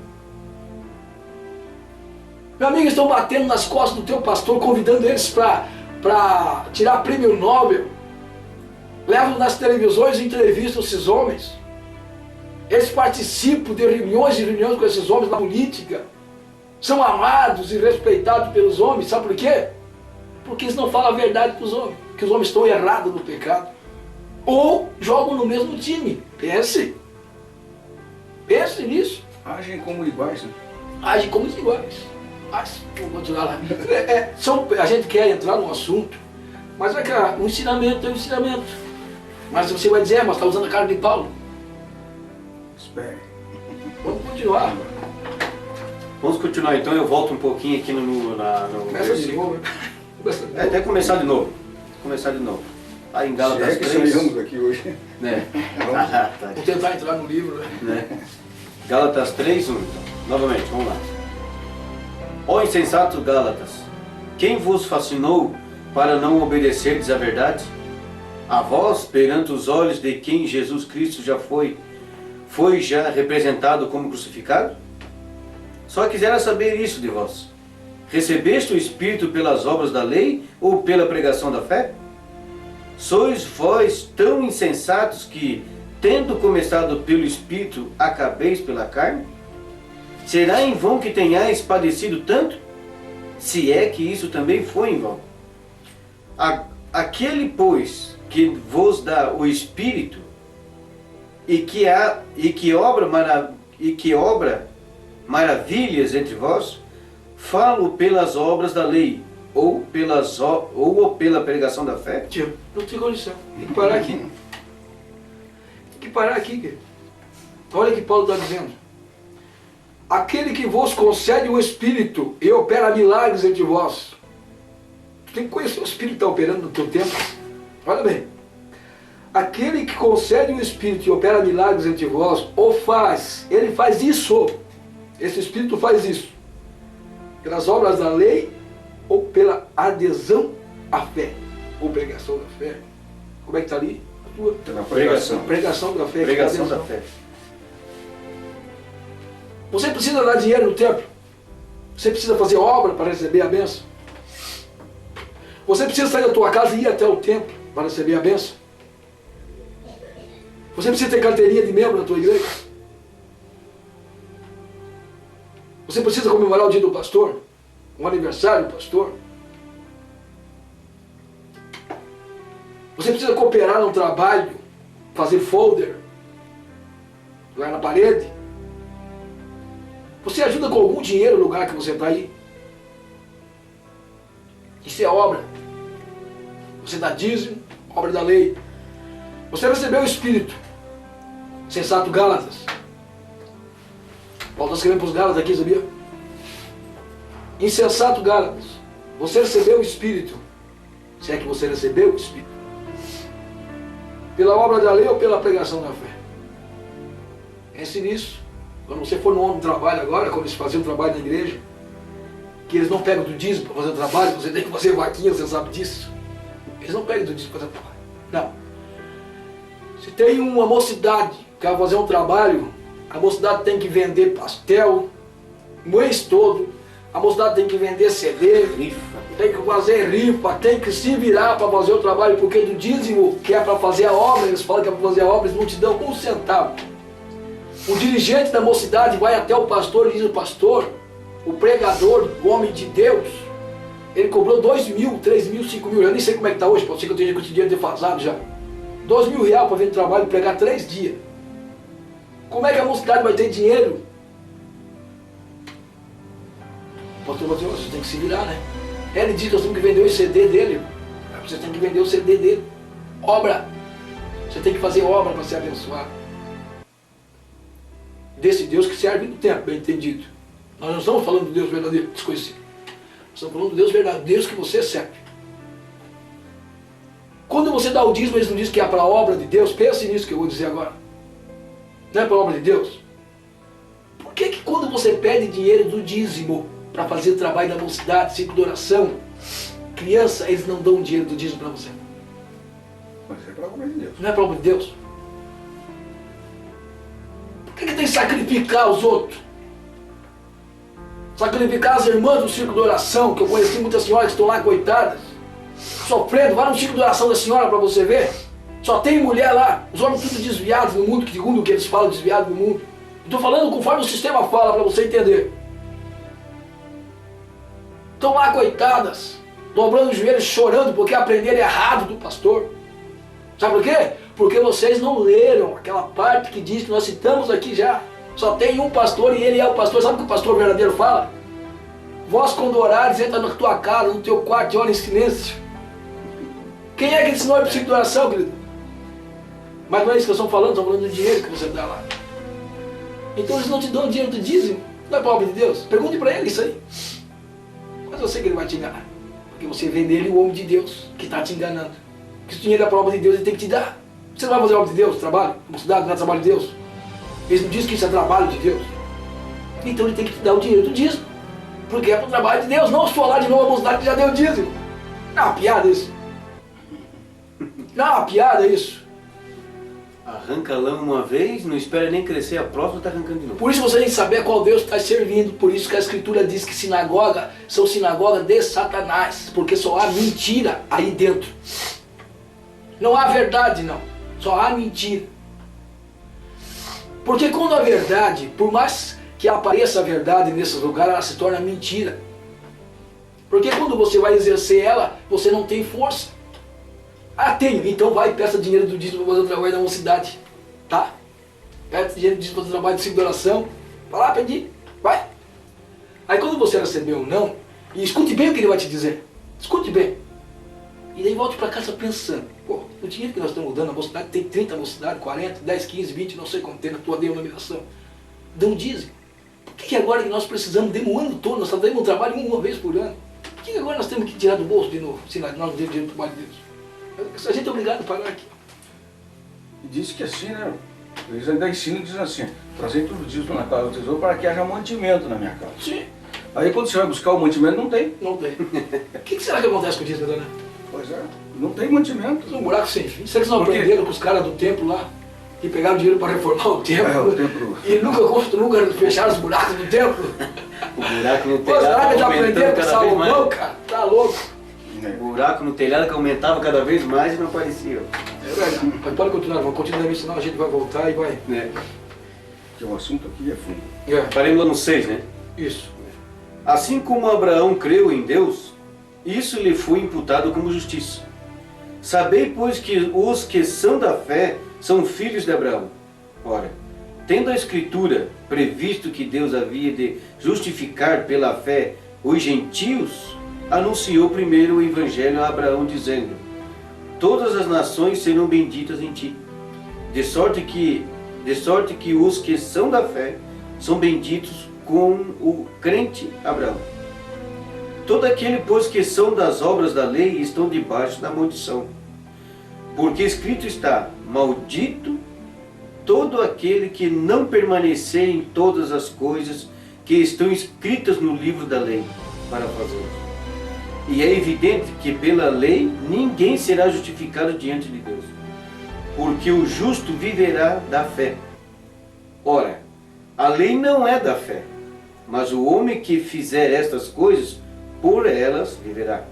Meu amigo, estão batendo nas costas do teu pastor, convidando eles para tirar prêmio Nobel. Levam nas televisões e entrevistam esses homens. Eles participam de reuniões e reuniões com esses homens na política. São amados e respeitados pelos homens. Sabe por quê? Porque eles não falam a verdade para os homens. Que os homens estão errados no pecado. Ou jogam no mesmo time. Pense. Pense nisso. Agem como iguais, né? Agem como iguais. Mas, vamos continuar lá. A gente quer entrar no assunto, mas é que o ensinamento é o ensinamento. Mas você vai dizer, mas está usando a cara de Paulo. Espere. Vamos continuar. Vamos continuar então, eu volto um pouquinho aqui no Começa de novo. Até começar de novo. Aí em Gálatas 3. Saímos aqui hoje. Né? Vou tentar entrar no livro, né? Gálatas 3, 1. Então. Novamente, vamos lá. Ó insensatos Gálatas, quem vos fascinou para não obedecerdes à verdade? A vós, perante os olhos de quem Jesus Cristo já foi já representado como crucificado? Só quisera saber isso de vós. Recebeste o Espírito pelas obras da lei ou pela pregação da fé? Sois vós tão insensatos que, tendo começado pelo Espírito, acabeis pela carne? Será em vão que tenhais padecido tanto? Se é que isso também foi em vão. Aquele, pois, que vos dá o Espírito e que obra maravilhas entre vós, falo pelas obras da lei, ou pela pregação da fé? Tio, não tem condição. Tem que parar aqui. Tem que parar aqui, querido. Olha o que Paulo está dizendo. Aquele que vos concede o Espírito e opera milagres entre vós. Tu tem que conhecer o Espírito que está operando no teu tempo. Olha bem. Aquele que concede o Espírito e opera milagres entre vós, o faz. Ele faz isso. Esse Espírito faz isso. Pelas obras da lei ou pela adesão à fé. Ou pregação da fé. Como é que está ali? A tua? Pela pregação. Pregação da fé. Pregação da fé. Você precisa dar dinheiro no templo. Você precisa fazer obra para receber a bênção. Você precisa sair da tua casa e ir até o templo para receber a bênção. Você precisa ter carteirinha de membro na tua igreja. Você precisa comemorar o dia do pastor, o aniversário do pastor. Você precisa cooperar no trabalho, fazer folder lá na parede. Você ajuda com algum dinheiro no lugar que você está aí? Isso é obra. Você dá dízimo, obra da lei. Você recebeu o Espírito. Sensato Gálatas. Paulo está escrevendo para os Gálatas aqui, sabia? Insensato Gálatas. Você recebeu o Espírito. Se é que você recebeu o Espírito. Pela obra da lei ou pela pregação da fé? Pense nisso. Quando você for no trabalho agora, quando eles faziam trabalho na igreja, que eles não pegam do dízimo para fazer o trabalho, você tem que fazer vaquinha, você sabe disso. Eles não pegam do dízimo para fazer o trabalho. Não. Se tem uma mocidade que vai fazer um trabalho, a mocidade tem que vender pastel o mês todo, a mocidade tem que vender CD, tem que fazer rifa, tem que se virar para fazer o trabalho, porque do dízimo que é para fazer a obra, eles falam que é para fazer a obra, eles não te dão um centavo. O dirigente da mocidade vai até o pastor e diz: o pastor, o pregador, o homem de Deus, ele cobrou 2 mil, 3 mil, 5 mil, eu nem sei como é que está hoje, pode ser que eu esteja com esse dinheiro defasado já. 2 mil reais para vir no trabalho e pregar 3 dias. Como é que a mocidade vai ter dinheiro? O pastor vai dizer: você tem que se virar, né? Ele diz que nós temos que vender o CD dele. Você tem que vender o CD dele. Obra. Você tem que fazer obra para ser abençoado. Desse Deus que serve no tempo, bem entendido. Nós não estamos falando do Deus verdadeiro, desconhecido. Nós estamos falando do Deus verdadeiro, Deus que você serve. Quando você dá o dízimo, eles não dizem que é para a obra de Deus. Pense nisso que eu vou dizer agora. Não é para a obra de Deus? Por que quando você pede dinheiro do dízimo para fazer o trabalho da mocidade, ciclo de oração, criança, eles não dão dinheiro do dízimo para você? Mas é para a obra de Deus. Não é para a obra de Deus? Por que tem que sacrificar os outros? Sacrificar as irmãs do círculo de oração, que eu conheci muitas senhoras que estão lá coitadas, sofrendo. Vai no círculo de oração da senhora para você ver. Só tem mulher lá, os homens tudo desviados no mundo, segundo o que eles falam, desviados no mundo. Estou falando conforme o sistema fala, para você entender. Estão lá coitadas, dobrando os joelhos, chorando porque aprenderam errado do pastor. Sabe por quê? Porque vocês não leram aquela parte que diz que nós citamos aqui já. Só tem um pastor e ele é o pastor. Sabe o que o pastor verdadeiro fala? Vós quando orares, entra na tua casa, no teu quarto e ora em silêncio. Quem é que ensinou o princípio de oração, querido? Mas não é isso que nós estamos falando do dinheiro que você dá lá. Então eles não te dão o dinheiro do dízimo. Não é para a obra de Deus? Pergunte para ele isso aí. Mas eu sei que ele vai te enganar. Porque você vê nele o homem de Deus que está te enganando. Que se o dinheiro é para a obra de Deus, ele tem que te dar. Você não vai fazer a obra de Deus, trabalho? A mocidade não é trabalho de Deus? Eles não dizem que isso é trabalho de Deus. Então ele tem que te dar o dinheiro do dízimo. Porque é para o trabalho de Deus. Não se for lá de novo a mocidade que já deu o dízimo. Não é uma piada isso. Não é uma piada isso. Arranca lama uma vez, não espera nem crescer, a próxima está arrancando de novo. Por isso você tem que saber qual Deus está servindo. Por isso que a Escritura diz que sinagoga são sinagogas de Satanás. Porque só há mentira aí dentro. Não há verdade, não. Só há mentira. Porque quando a verdade, por mais que apareça a verdade nesse lugar, ela se torna mentira. Porque quando você vai exercer ela, você não tem força. Ah, tenho. Então vai e peça dinheiro do dízimo para fazer o trabalho da mocidade. Tá? Peça dinheiro do dízimo para fazer o trabalho de oração. Vai lá pedir. Vai. Aí quando você receber ou não, e escute bem o que ele vai te dizer. Escute bem. E daí volte para casa pensando, pô, o dinheiro que nós estamos dando, a mocidade tem 30 mocidades, 40, 10, 15, 20, não sei quanto tem na tua denominação. Dão dízimo. Por que agora que nós precisamos, demos o ano todo, nós só damos um trabalho uma vez por ano? Por que agora nós temos que tirar do bolso de novo, se nós não temos dinheiro do trabalho de Deus? A gente é obrigado a pagar aqui. E diz que assim, né? Eles ainda ensinam e dizem assim, trazer tudo dízimo na casa do tesouro para que haja mantimento na minha casa. Sim. Aí quando você vai buscar o mantimento, não tem. Não tem. O que será que acontece com o dízimo, dona? Pois é, não tem mantimento. Um buraco sem fim. Será que eles não aprenderam com os caras do templo lá? Que pegaram dinheiro para reformar o templo? O templo. E nunca fecharam os buracos do templo? O buraco no Pô, será que telhado já aprenderam com aumentando cada vez Salomão, mais. cara? Tá louco. O buraco no telhado que aumentava cada vez mais e não aparecia. É verdade. Mas pode continuar, vamos continuar isso, senão a gente vai voltar e vai. Porque o assunto aqui é fundo. Paremos lá no 6, né? Isso. Assim como Abraão creu em Deus, isso lhe foi imputado como justiça. Sabei, pois, que os que são da fé são filhos de Abraão. Ora, tendo a Escritura previsto que Deus havia de justificar pela fé os gentios, anunciou primeiro o Evangelho a Abraão, dizendo: todas as nações serão benditas em ti, de sorte que os que são da fé são benditos com o crente Abraão. Todo aquele, pois, que são das obras da lei estão debaixo da maldição. Porque escrito está: maldito todo aquele que não permanecer em todas as coisas que estão escritas no livro da lei, para fazê-las. E é evidente que pela lei ninguém será justificado diante de Deus, porque o justo viverá da fé. Ora, a lei não é da fé, mas o homem que fizer estas coisas, por elas viverá.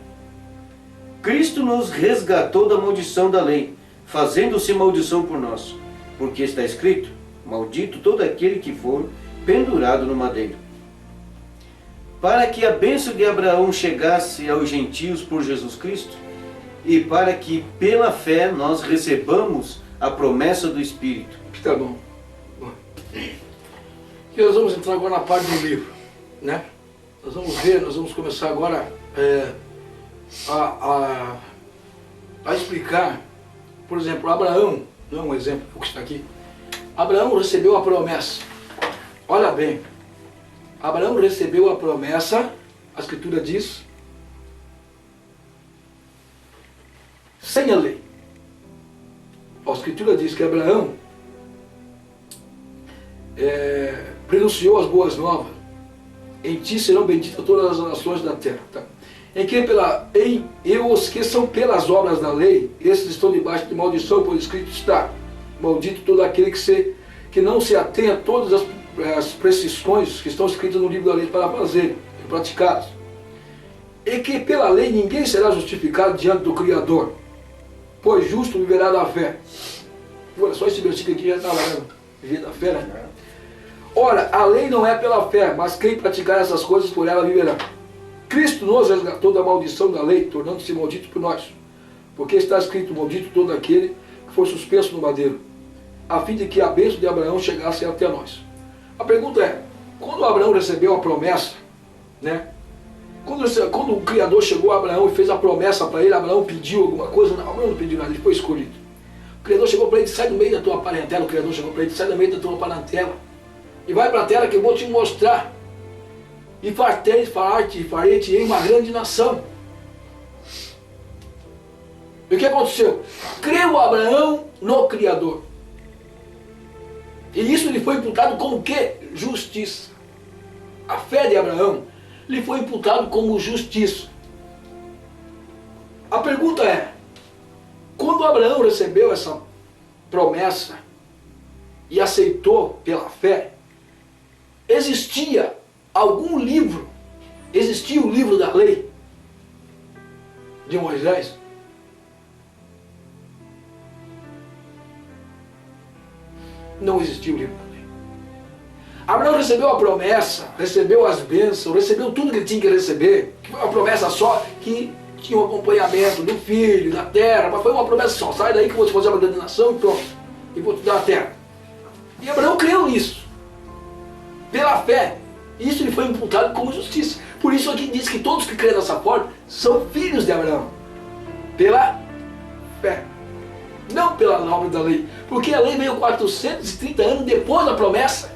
Cristo nos resgatou da maldição da lei, fazendo-se maldição por nós, porque está escrito: maldito todo aquele que for pendurado no madeiro. Para que a bênção de Abraão chegasse aos gentios por Jesus Cristo, e para que pela fé nós recebamos a promessa do Espírito. Tá bom. E nós vamos entrar agora na parte do livro, né? Nós vamos começar agora a explicar, por exemplo, Abraão, não é um exemplo o que está aqui. Abraão recebeu a promessa. Olha bem, Abraão recebeu a promessa, a Escritura diz, sem a lei. A Escritura diz que Abraão prenunciou as boas novas. Em ti serão benditas todas as nações da terra. Tá? E os que são pelas obras da lei, esses estão debaixo de maldição, pois escrito está: maldito todo aquele que não se atém a todas as prescrições que estão escritas no livro da lei para fazer e praticadas. E que pela lei ninguém será justificado diante do Criador, pois justo viverá da fé. Olha, só esse versículo aqui já está lá, viver da fé, né? Ora, a lei não é pela fé, mas quem praticar essas coisas por ela viverá. Cristo nos resgatou da maldição da lei, tornando-se maldito por nós. Porque está escrito: maldito todo aquele que for suspenso no madeiro, a fim de que a bênção de Abraão chegasse até nós. A pergunta é, quando Abraão recebeu a promessa, né? Quando o Criador chegou a Abraão e fez a promessa para ele, Abraão pediu alguma coisa? Não, Abraão não pediu nada, ele foi escolhido. O Criador chegou para ele: sai do meio da tua parentela. O Criador chegou para ele: sai do meio da tua parentela e vai para a terra que eu vou te mostrar. E farei-te em uma grande nação. E o que aconteceu? Creu Abraão no Criador. E isso lhe foi imputado como o quê? Justiça. A fé de Abraão lhe foi imputado como justiça. A pergunta é, quando Abraão recebeu essa promessa e aceitou pela fé, existia algum livro, existia o livro da lei de Moisés? Não existia o livro da lei. Abraão recebeu a promessa, recebeu as bênçãos, recebeu tudo que ele tinha que receber. Foi uma promessa só que tinha um acompanhamento do filho, da terra, mas foi uma promessa só: sai daí que eu vou te fazer uma grande nação e pronto, e vou te dar a terra. E Abraão creu nisso, pela fé. Isso lhe foi imputado como justiça. Por isso aqui diz que todos que creem dessa forma são filhos de Abraão. Pela fé. Não pela obra da lei. Porque a lei veio 430 anos depois da promessa.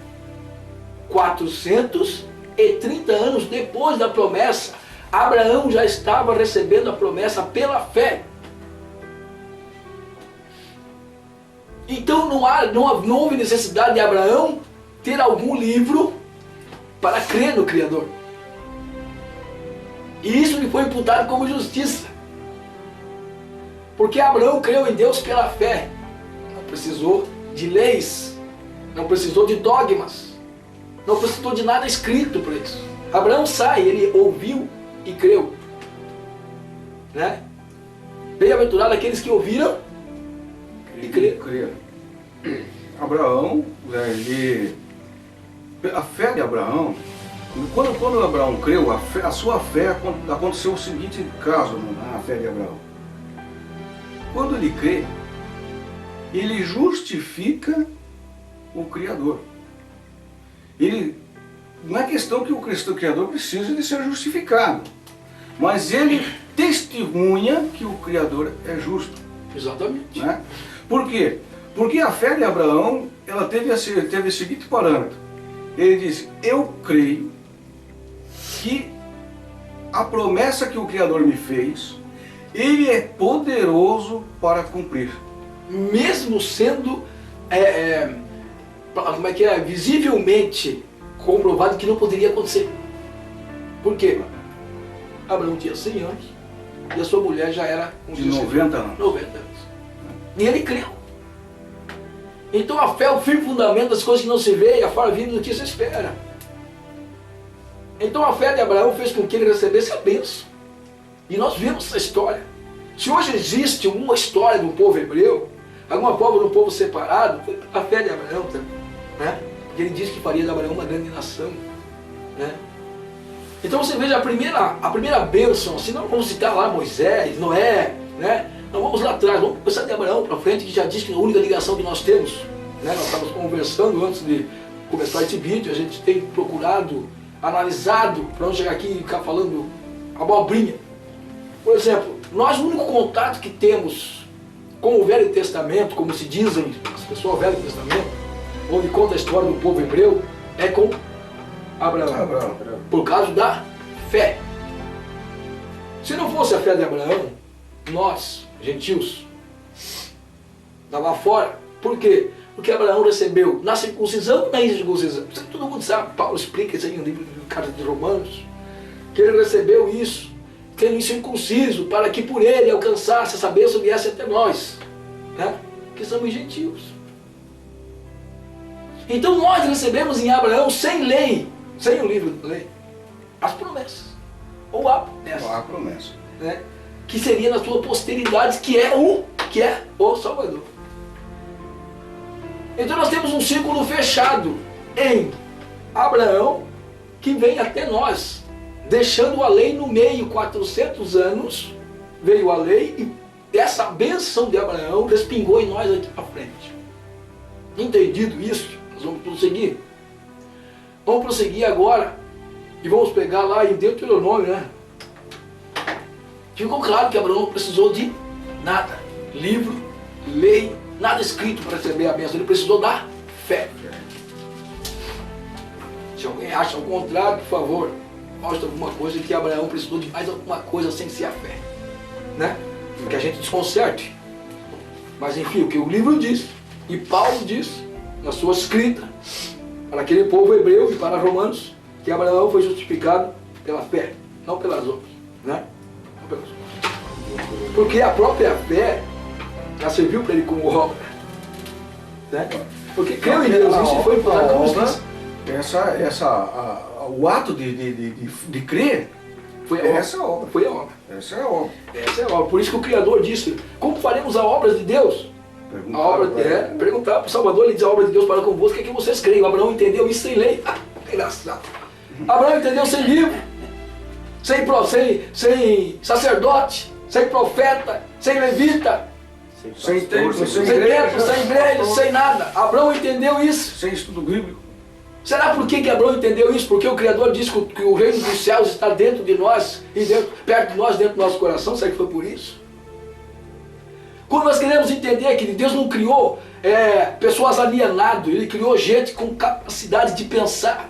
430 anos depois da promessa. Abraão já estava recebendo a promessa pela fé. Então não houve necessidade de Abraão ter algum livro para crer no Criador. E isso lhe foi imputado como justiça. Porque Abraão creu em Deus pela fé. Não precisou de leis. Não precisou de dogmas. Não precisou de nada escrito para isso. Abraão sai, ele ouviu e creu. Né? Bem-aventurado aqueles que ouviram e creram. Abraão, a fé de Abraão, quando Abraão creu, a sua fé, aconteceu o seguinte caso na fé de Abraão. Quando ele crê, ele justifica o Criador. Não é questão que o Criador precisa de ser justificado, mas ele testemunha que o Criador é justo. Exatamente. Né? Por quê? Porque a fé de Abraão, ela teve o seguinte parâmetro. Ele disse, eu creio que a promessa que o Criador me fez, ele é poderoso para cumprir. Mesmo sendo visivelmente comprovado que não poderia acontecer. Por quê? Abraão tinha 100 anos e a sua mulher já era de 90 anos. 90 anos. E ele creu. Então a fé é o firme fundamento das coisas que não se vê e a fora vinda do que se espera. Então a fé de Abraão fez com que ele recebesse a bênção. E nós vimos essa história. Se hoje existe uma história do povo hebreu, alguma forma do povo separado, foi a fé de Abraão também. Né? Porque ele disse que faria de Abraão uma grande nação. Né? Então você veja a primeira bênção, assim, não vamos citar lá Moisés, Noé, né? Não vamos lá atrás, vamos começar de Abraão para frente, que já diz que a única ligação que nós temos, né? Nós estávamos conversando antes de começar esse vídeo, a gente tem procurado, analisado, para não chegar aqui e ficar falando abobrinha. Por exemplo, nós o único contato que temos com o Velho Testamento, como se dizem as pessoas, o Velho Testamento, onde conta a história do povo hebreu, é com Abraão. Por causa da fé. Se não fosse a fé de Abraão, nós, gentios, estava fora. Por quê? Porque Abraão recebeu na circuncisão e na incircuncisão. Todo mundo sabe, Paulo explica isso aí no livro de Carta de Romanos, que ele recebeu isso, tendo incircunciso, para que por ele alcançasse essa bênção e viesse até nós, né? Que somos gentios. Então nós recebemos em Abraão, sem lei, sem o livro da lei, as promessas, ou a promessa, né? Que seria na sua posteridade, que é o Salvador. Então nós temos um círculo fechado em Abraão, que vem até nós, deixando a lei no meio. 400 anos veio a lei e essa bênção de Abraão respingou em nós aqui para frente. Entendido isso, nós vamos prosseguir. Vamos prosseguir agora e vamos pegar lá em Deuteronômio, né? Ficou claro que Abraão não precisou de nada, livro, lei, nada escrito para receber a bênção. Ele precisou da fé. Se alguém acha o contrário, por favor, mostra alguma coisa que Abraão precisou de mais alguma coisa sem ser a fé, né? Que a gente desconcerte. Mas enfim, o que o livro diz, e Paulo diz na sua escrita para aquele povo hebreu e para Romanos, que Abraão foi justificado pela fé, não pelas obras, né? Não pelas obras. Porque a própria fé já serviu para ele como obra, né? Porque creu em Deus, isso foi imputado como justiça. O ato de crer foi a obra. Essa é a obra. Foi a obra. Essa é a obra. Essa é a obra. Por isso que o Criador disse, como faremos a obra de Deus? Perguntar para o Salvador, ele diz a obra de Deus para convosco, que é que vocês creem. Abraão entendeu isso sem lei. Engraçado. Abraão entendeu sem livro, sem sacerdote, sem profeta, sem levita, sem templo, sem igreja, sem nada. Abraão entendeu isso. Sem estudo bíblico. Será por que Abraão entendeu isso? Porque o Criador disse que o reino dos céus está dentro de nós, e perto de nós, dentro do nosso coração. Será que foi por isso? Quando nós queremos entender que Deus não criou pessoas alienadas, Ele criou gente com capacidade de pensar.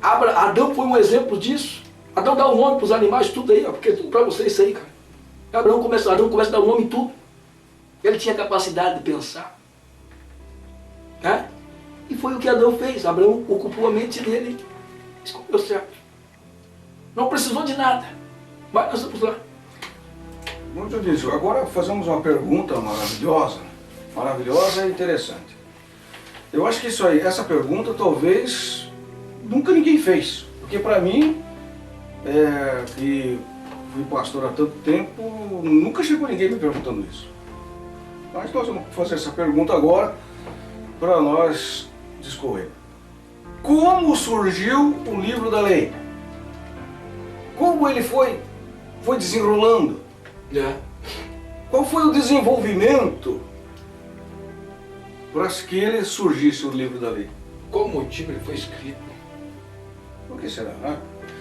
Adão foi um exemplo disso. Adão dá um nome para os animais, tudo aí, ó, porque é tudo para vocês isso aí, cara. Adão começa a dar um nome em tudo. Ele tinha capacidade de pensar. Né? E foi o que Adão fez. Abraão ocupou a mente dele e escolheu certo. Não precisou de nada. Mas nós vamos lá. Muito disso. Agora fazemos uma pergunta maravilhosa. Maravilhosa e interessante. Eu acho que isso aí, essa pergunta talvez nunca ninguém fez. Porque para mim, que fui pastor há tanto tempo, nunca chegou ninguém me perguntando isso. Mas nós vamos fazer essa pergunta agora para nós discorrer. Como surgiu o livro da lei? Como ele foi desenrolando? Qual foi o desenvolvimento para que ele surgisse o livro da lei? Qual motivo ele foi escrito? Por que será? Né?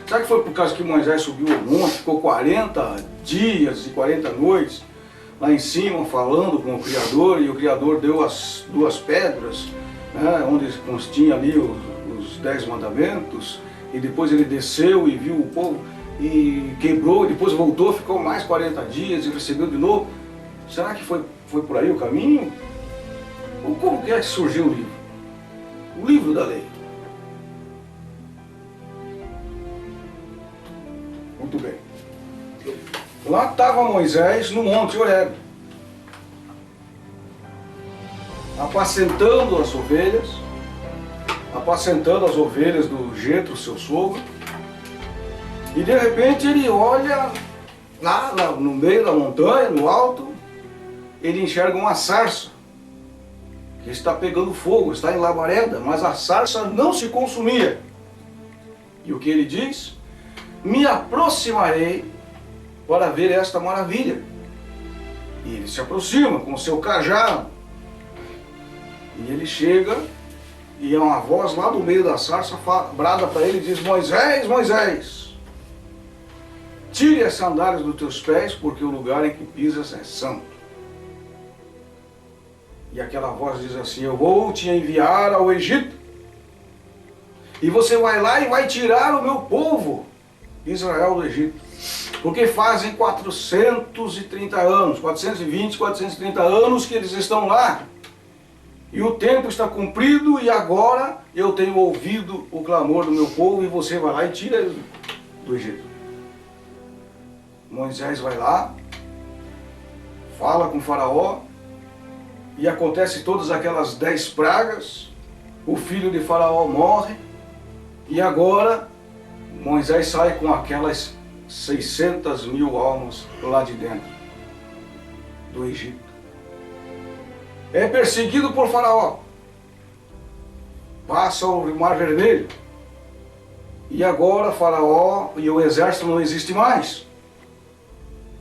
Será que foi por causa que Moisés subiu ao monte, ficou 40 dias e 40 noites lá em cima falando com o Criador, e o Criador deu as 2 pedras, né, onde continha ali os 10 mandamentos, e depois ele desceu e viu o povo e quebrou, e depois voltou, ficou mais 40 dias e recebeu de novo? Será que foi por aí o caminho? Ou como que é que surgiu o livro? O livro da lei. Muito bem. Lá estava Moisés no Monte Horebe, apacentando as ovelhas do Jetro, seu sogro, e de repente ele olha lá no meio da montanha, no alto, ele enxerga uma sarça que está pegando fogo, está em labareda, mas a sarça não se consumia. E o que ele diz? Me aproximarei para ver esta maravilha. E ele se aproxima com o seu cajado. E ele chega, e uma voz lá do meio da sarça brada para ele e diz: Moisés, Moisés, tire as sandálias dos teus pés, porque o lugar em que pisas é santo. E aquela voz diz assim: eu vou te enviar ao Egito, e você vai lá e vai tirar o meu povo, Israel, do Egito. Porque fazem 430 anos, 420, 430 anos que eles estão lá. E o tempo está cumprido, e agora eu tenho ouvido o clamor do meu povo, e você vai lá e tira eles do Egito. Moisés vai lá, fala com o faraó, e acontece todas aquelas 10 pragas, o filho de faraó morre, e agora Moisés sai com aquelas 600.000 almas lá de dentro do Egito. É perseguido por faraó, passa o Mar Vermelho, e agora faraó e o exército não existe mais,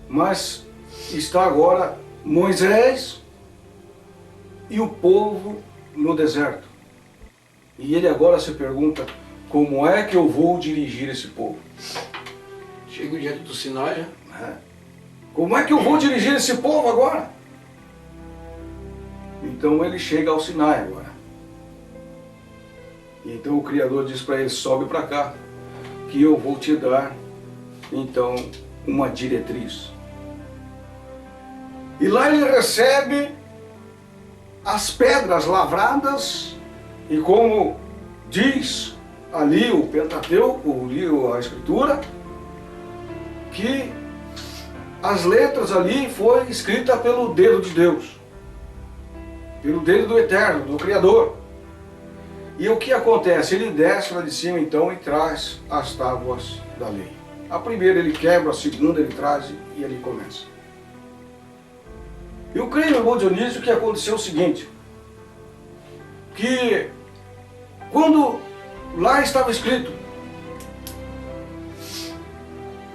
mas está agora Moisés e o povo no deserto. E ele agora se pergunta: como é que eu vou dirigir esse povo? Chego diante do Sinai. Como é que eu vou dirigir esse povo agora? Então ele chega ao Sinai agora. E então o Criador diz para ele: sobe para cá, que eu vou te dar então uma diretriz. E lá ele recebe as pedras lavradas, e como diz ali o Pentateuco, a Escritura, que as letras ali foi escrita pelo dedo de Deus, pelo dedo do Eterno, do Criador. E o que acontece? Ele desce lá de cima então e traz as tábuas da lei. A primeira ele quebra, a segunda ele traz e ele começa. Eu creio, meu irmão Dionísio, que aconteceu o seguinte, que quando lá estava escrito: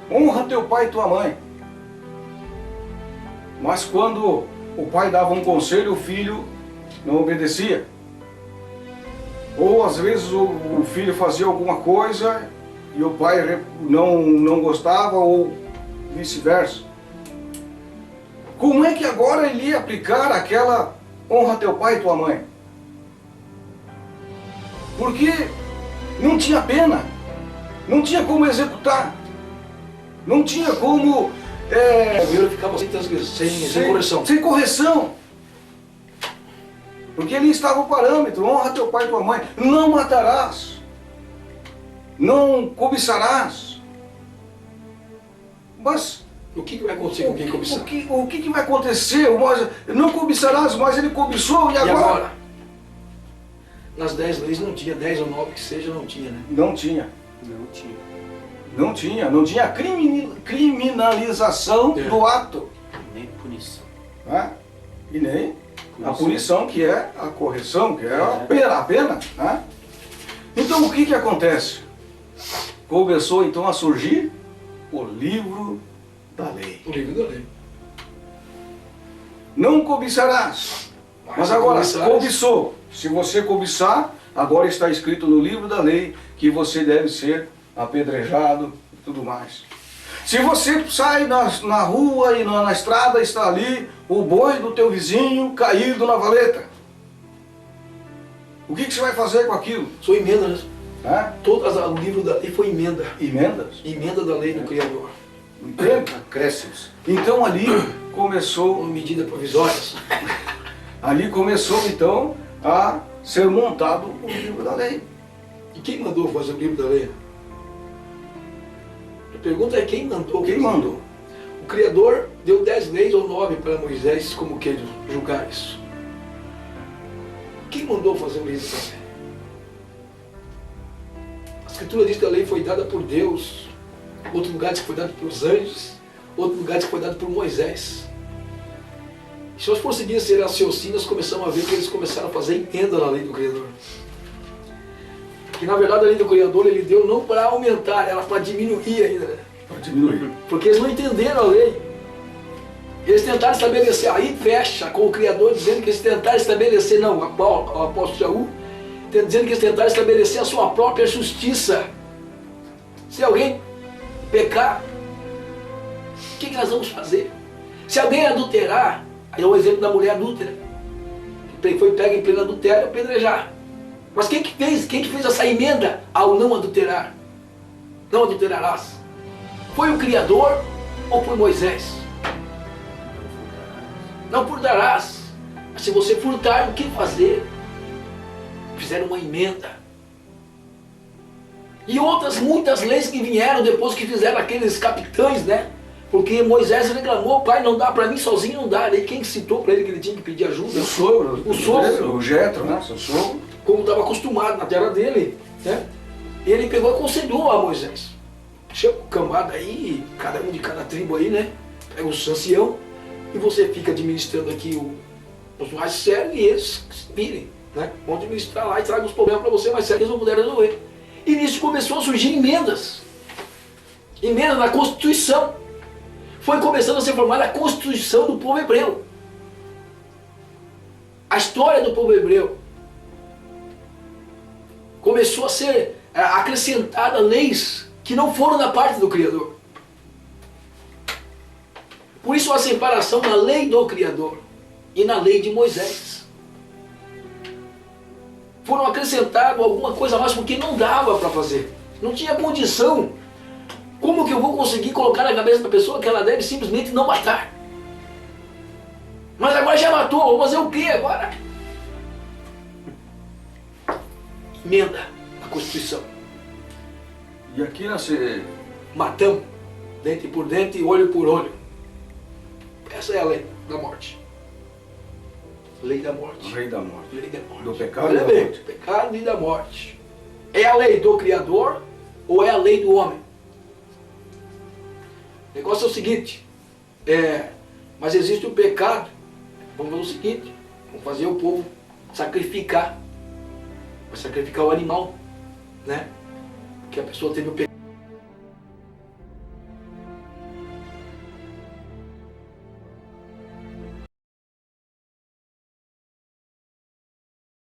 honra teu pai e tua mãe, mas quando o pai dava um conselho, o filho não obedecia. Ou às vezes o filho fazia alguma coisa e o pai não gostava, ou vice-versa. Como é que agora ele ia aplicar aquela honra teu pai e tua mãe? Porque não tinha pena, não tinha como executar, não tinha como... Ele ficava sem correção. Sem correção. Porque ali estava o parâmetro: honra teu pai e tua mãe, não matarás, não cobiçarás. Mas o que vai acontecer com quem cobiçar? O que vai acontecer? Não cobiçarás, mas ele cobiçou, e agora? Nas 10 leis não tinha, 10 ou 9 que seja, não tinha, né? Não tinha. Não tinha. Não tinha criminalização do ato. Nem punição. Né? E nem a punição, que é a correção, que é a pena. Né? Então o que acontece? Começou então a surgir o livro da lei. O livro da lei. Não cobiçarás. Mas agora, cobiçou. Se você cobiçar, agora está escrito no livro da lei que você deve ser apedrejado e tudo mais. Se você sai na rua e na estrada, está ali o boi do teu vizinho caído na valeta. O que você vai fazer com aquilo? São emendas. O livro da lei foi emenda. Emendas? Emenda da lei do Criador. Entende? Acréscimos. Então ali começou... Uma medida provisórias. Ali começou então a ser montado o livro da lei. E quem mandou fazer o livro da lei? A pergunta é quem mandou. Quem mandou? O Criador deu 10 leis ou 9 para Moisés, como que julgar isso. Quem mandou fazer o livro da lei? A Escritura diz que a lei foi dada por Deus. Outro lugar diz que foi dada pelos anjos. Outro lugar diz que foi dada por Moisés. Se nós conseguirmos ser raciocínios, nós começamos a ver que eles começaram a fazer emenda na lei do Criador. Que na verdade a lei do Criador ele deu não para aumentar, era para diminuir ainda. Né? Para diminuir. Porque eles não entenderam a lei. Eles tentaram estabelecer, aí fecha com o Criador dizendo que eles tentaram estabelecer, não, o apóstolo Saul, dizendo que eles tentaram estabelecer a sua própria justiça. Se alguém pecar, o que nós vamos fazer? Se alguém adulterar, aí é o exemplo da mulher adúltera, que foi pega em pleno adultério, apedrejar. Mas quem que fez essa emenda ao não adulterar? Não adulterarás. Foi o Criador ou foi Moisés? Não furtarás. Mas se você furtar, o que fazer? Fizeram uma emenda. E outras muitas leis que vieram depois que fizeram aqueles capitães, né? Porque Moisés reclamou: pai, não dá para mim sozinho, não dá. Aí quem citou para ele que ele tinha que pedir ajuda? O sogro. O sogro. O Jetro, né? Seu sogro. Como estava acostumado na terra dele, né? Ele pegou e aconselhou a Moisés. Chega o cambada aí, cada um de cada tribo aí, né? Pega o ancião e você fica administrando aqui os mais sérios e eles se virem, né? Vão administrar lá e tragam os problemas para você mais sérios, eles não puderam resolver. E nisso começou a surgir emendas. Emendas na Constituição. Foi começando a ser formada a Constituição do povo hebreu. A história do povo hebreu. Começou a ser acrescentada leis que não foram da parte do Criador. Por isso a separação na lei do Criador e na lei de Moisés. Foram acrescentadas alguma coisa a mais porque não dava para fazer. Não tinha condição. Como que eu vou conseguir colocar na cabeça da pessoa que ela deve simplesmente não matar? Mas agora já matou, vou fazer o que agora? Emenda na Constituição. E aqui nasce... Matamos, dente por dente, olho por olho. Essa é a lei da morte. Lei da morte. Lei da morte. Lei da morte. Do pecado Olha e da bem, morte. pecado e da morte. É a lei do Criador ou é a lei do homem? O negócio é o seguinte, mas existe o pecado. Vamos fazer o seguinte, vamos fazer o povo sacrificar. Vai sacrificar o animal, né? Porque a pessoa teve o pecado.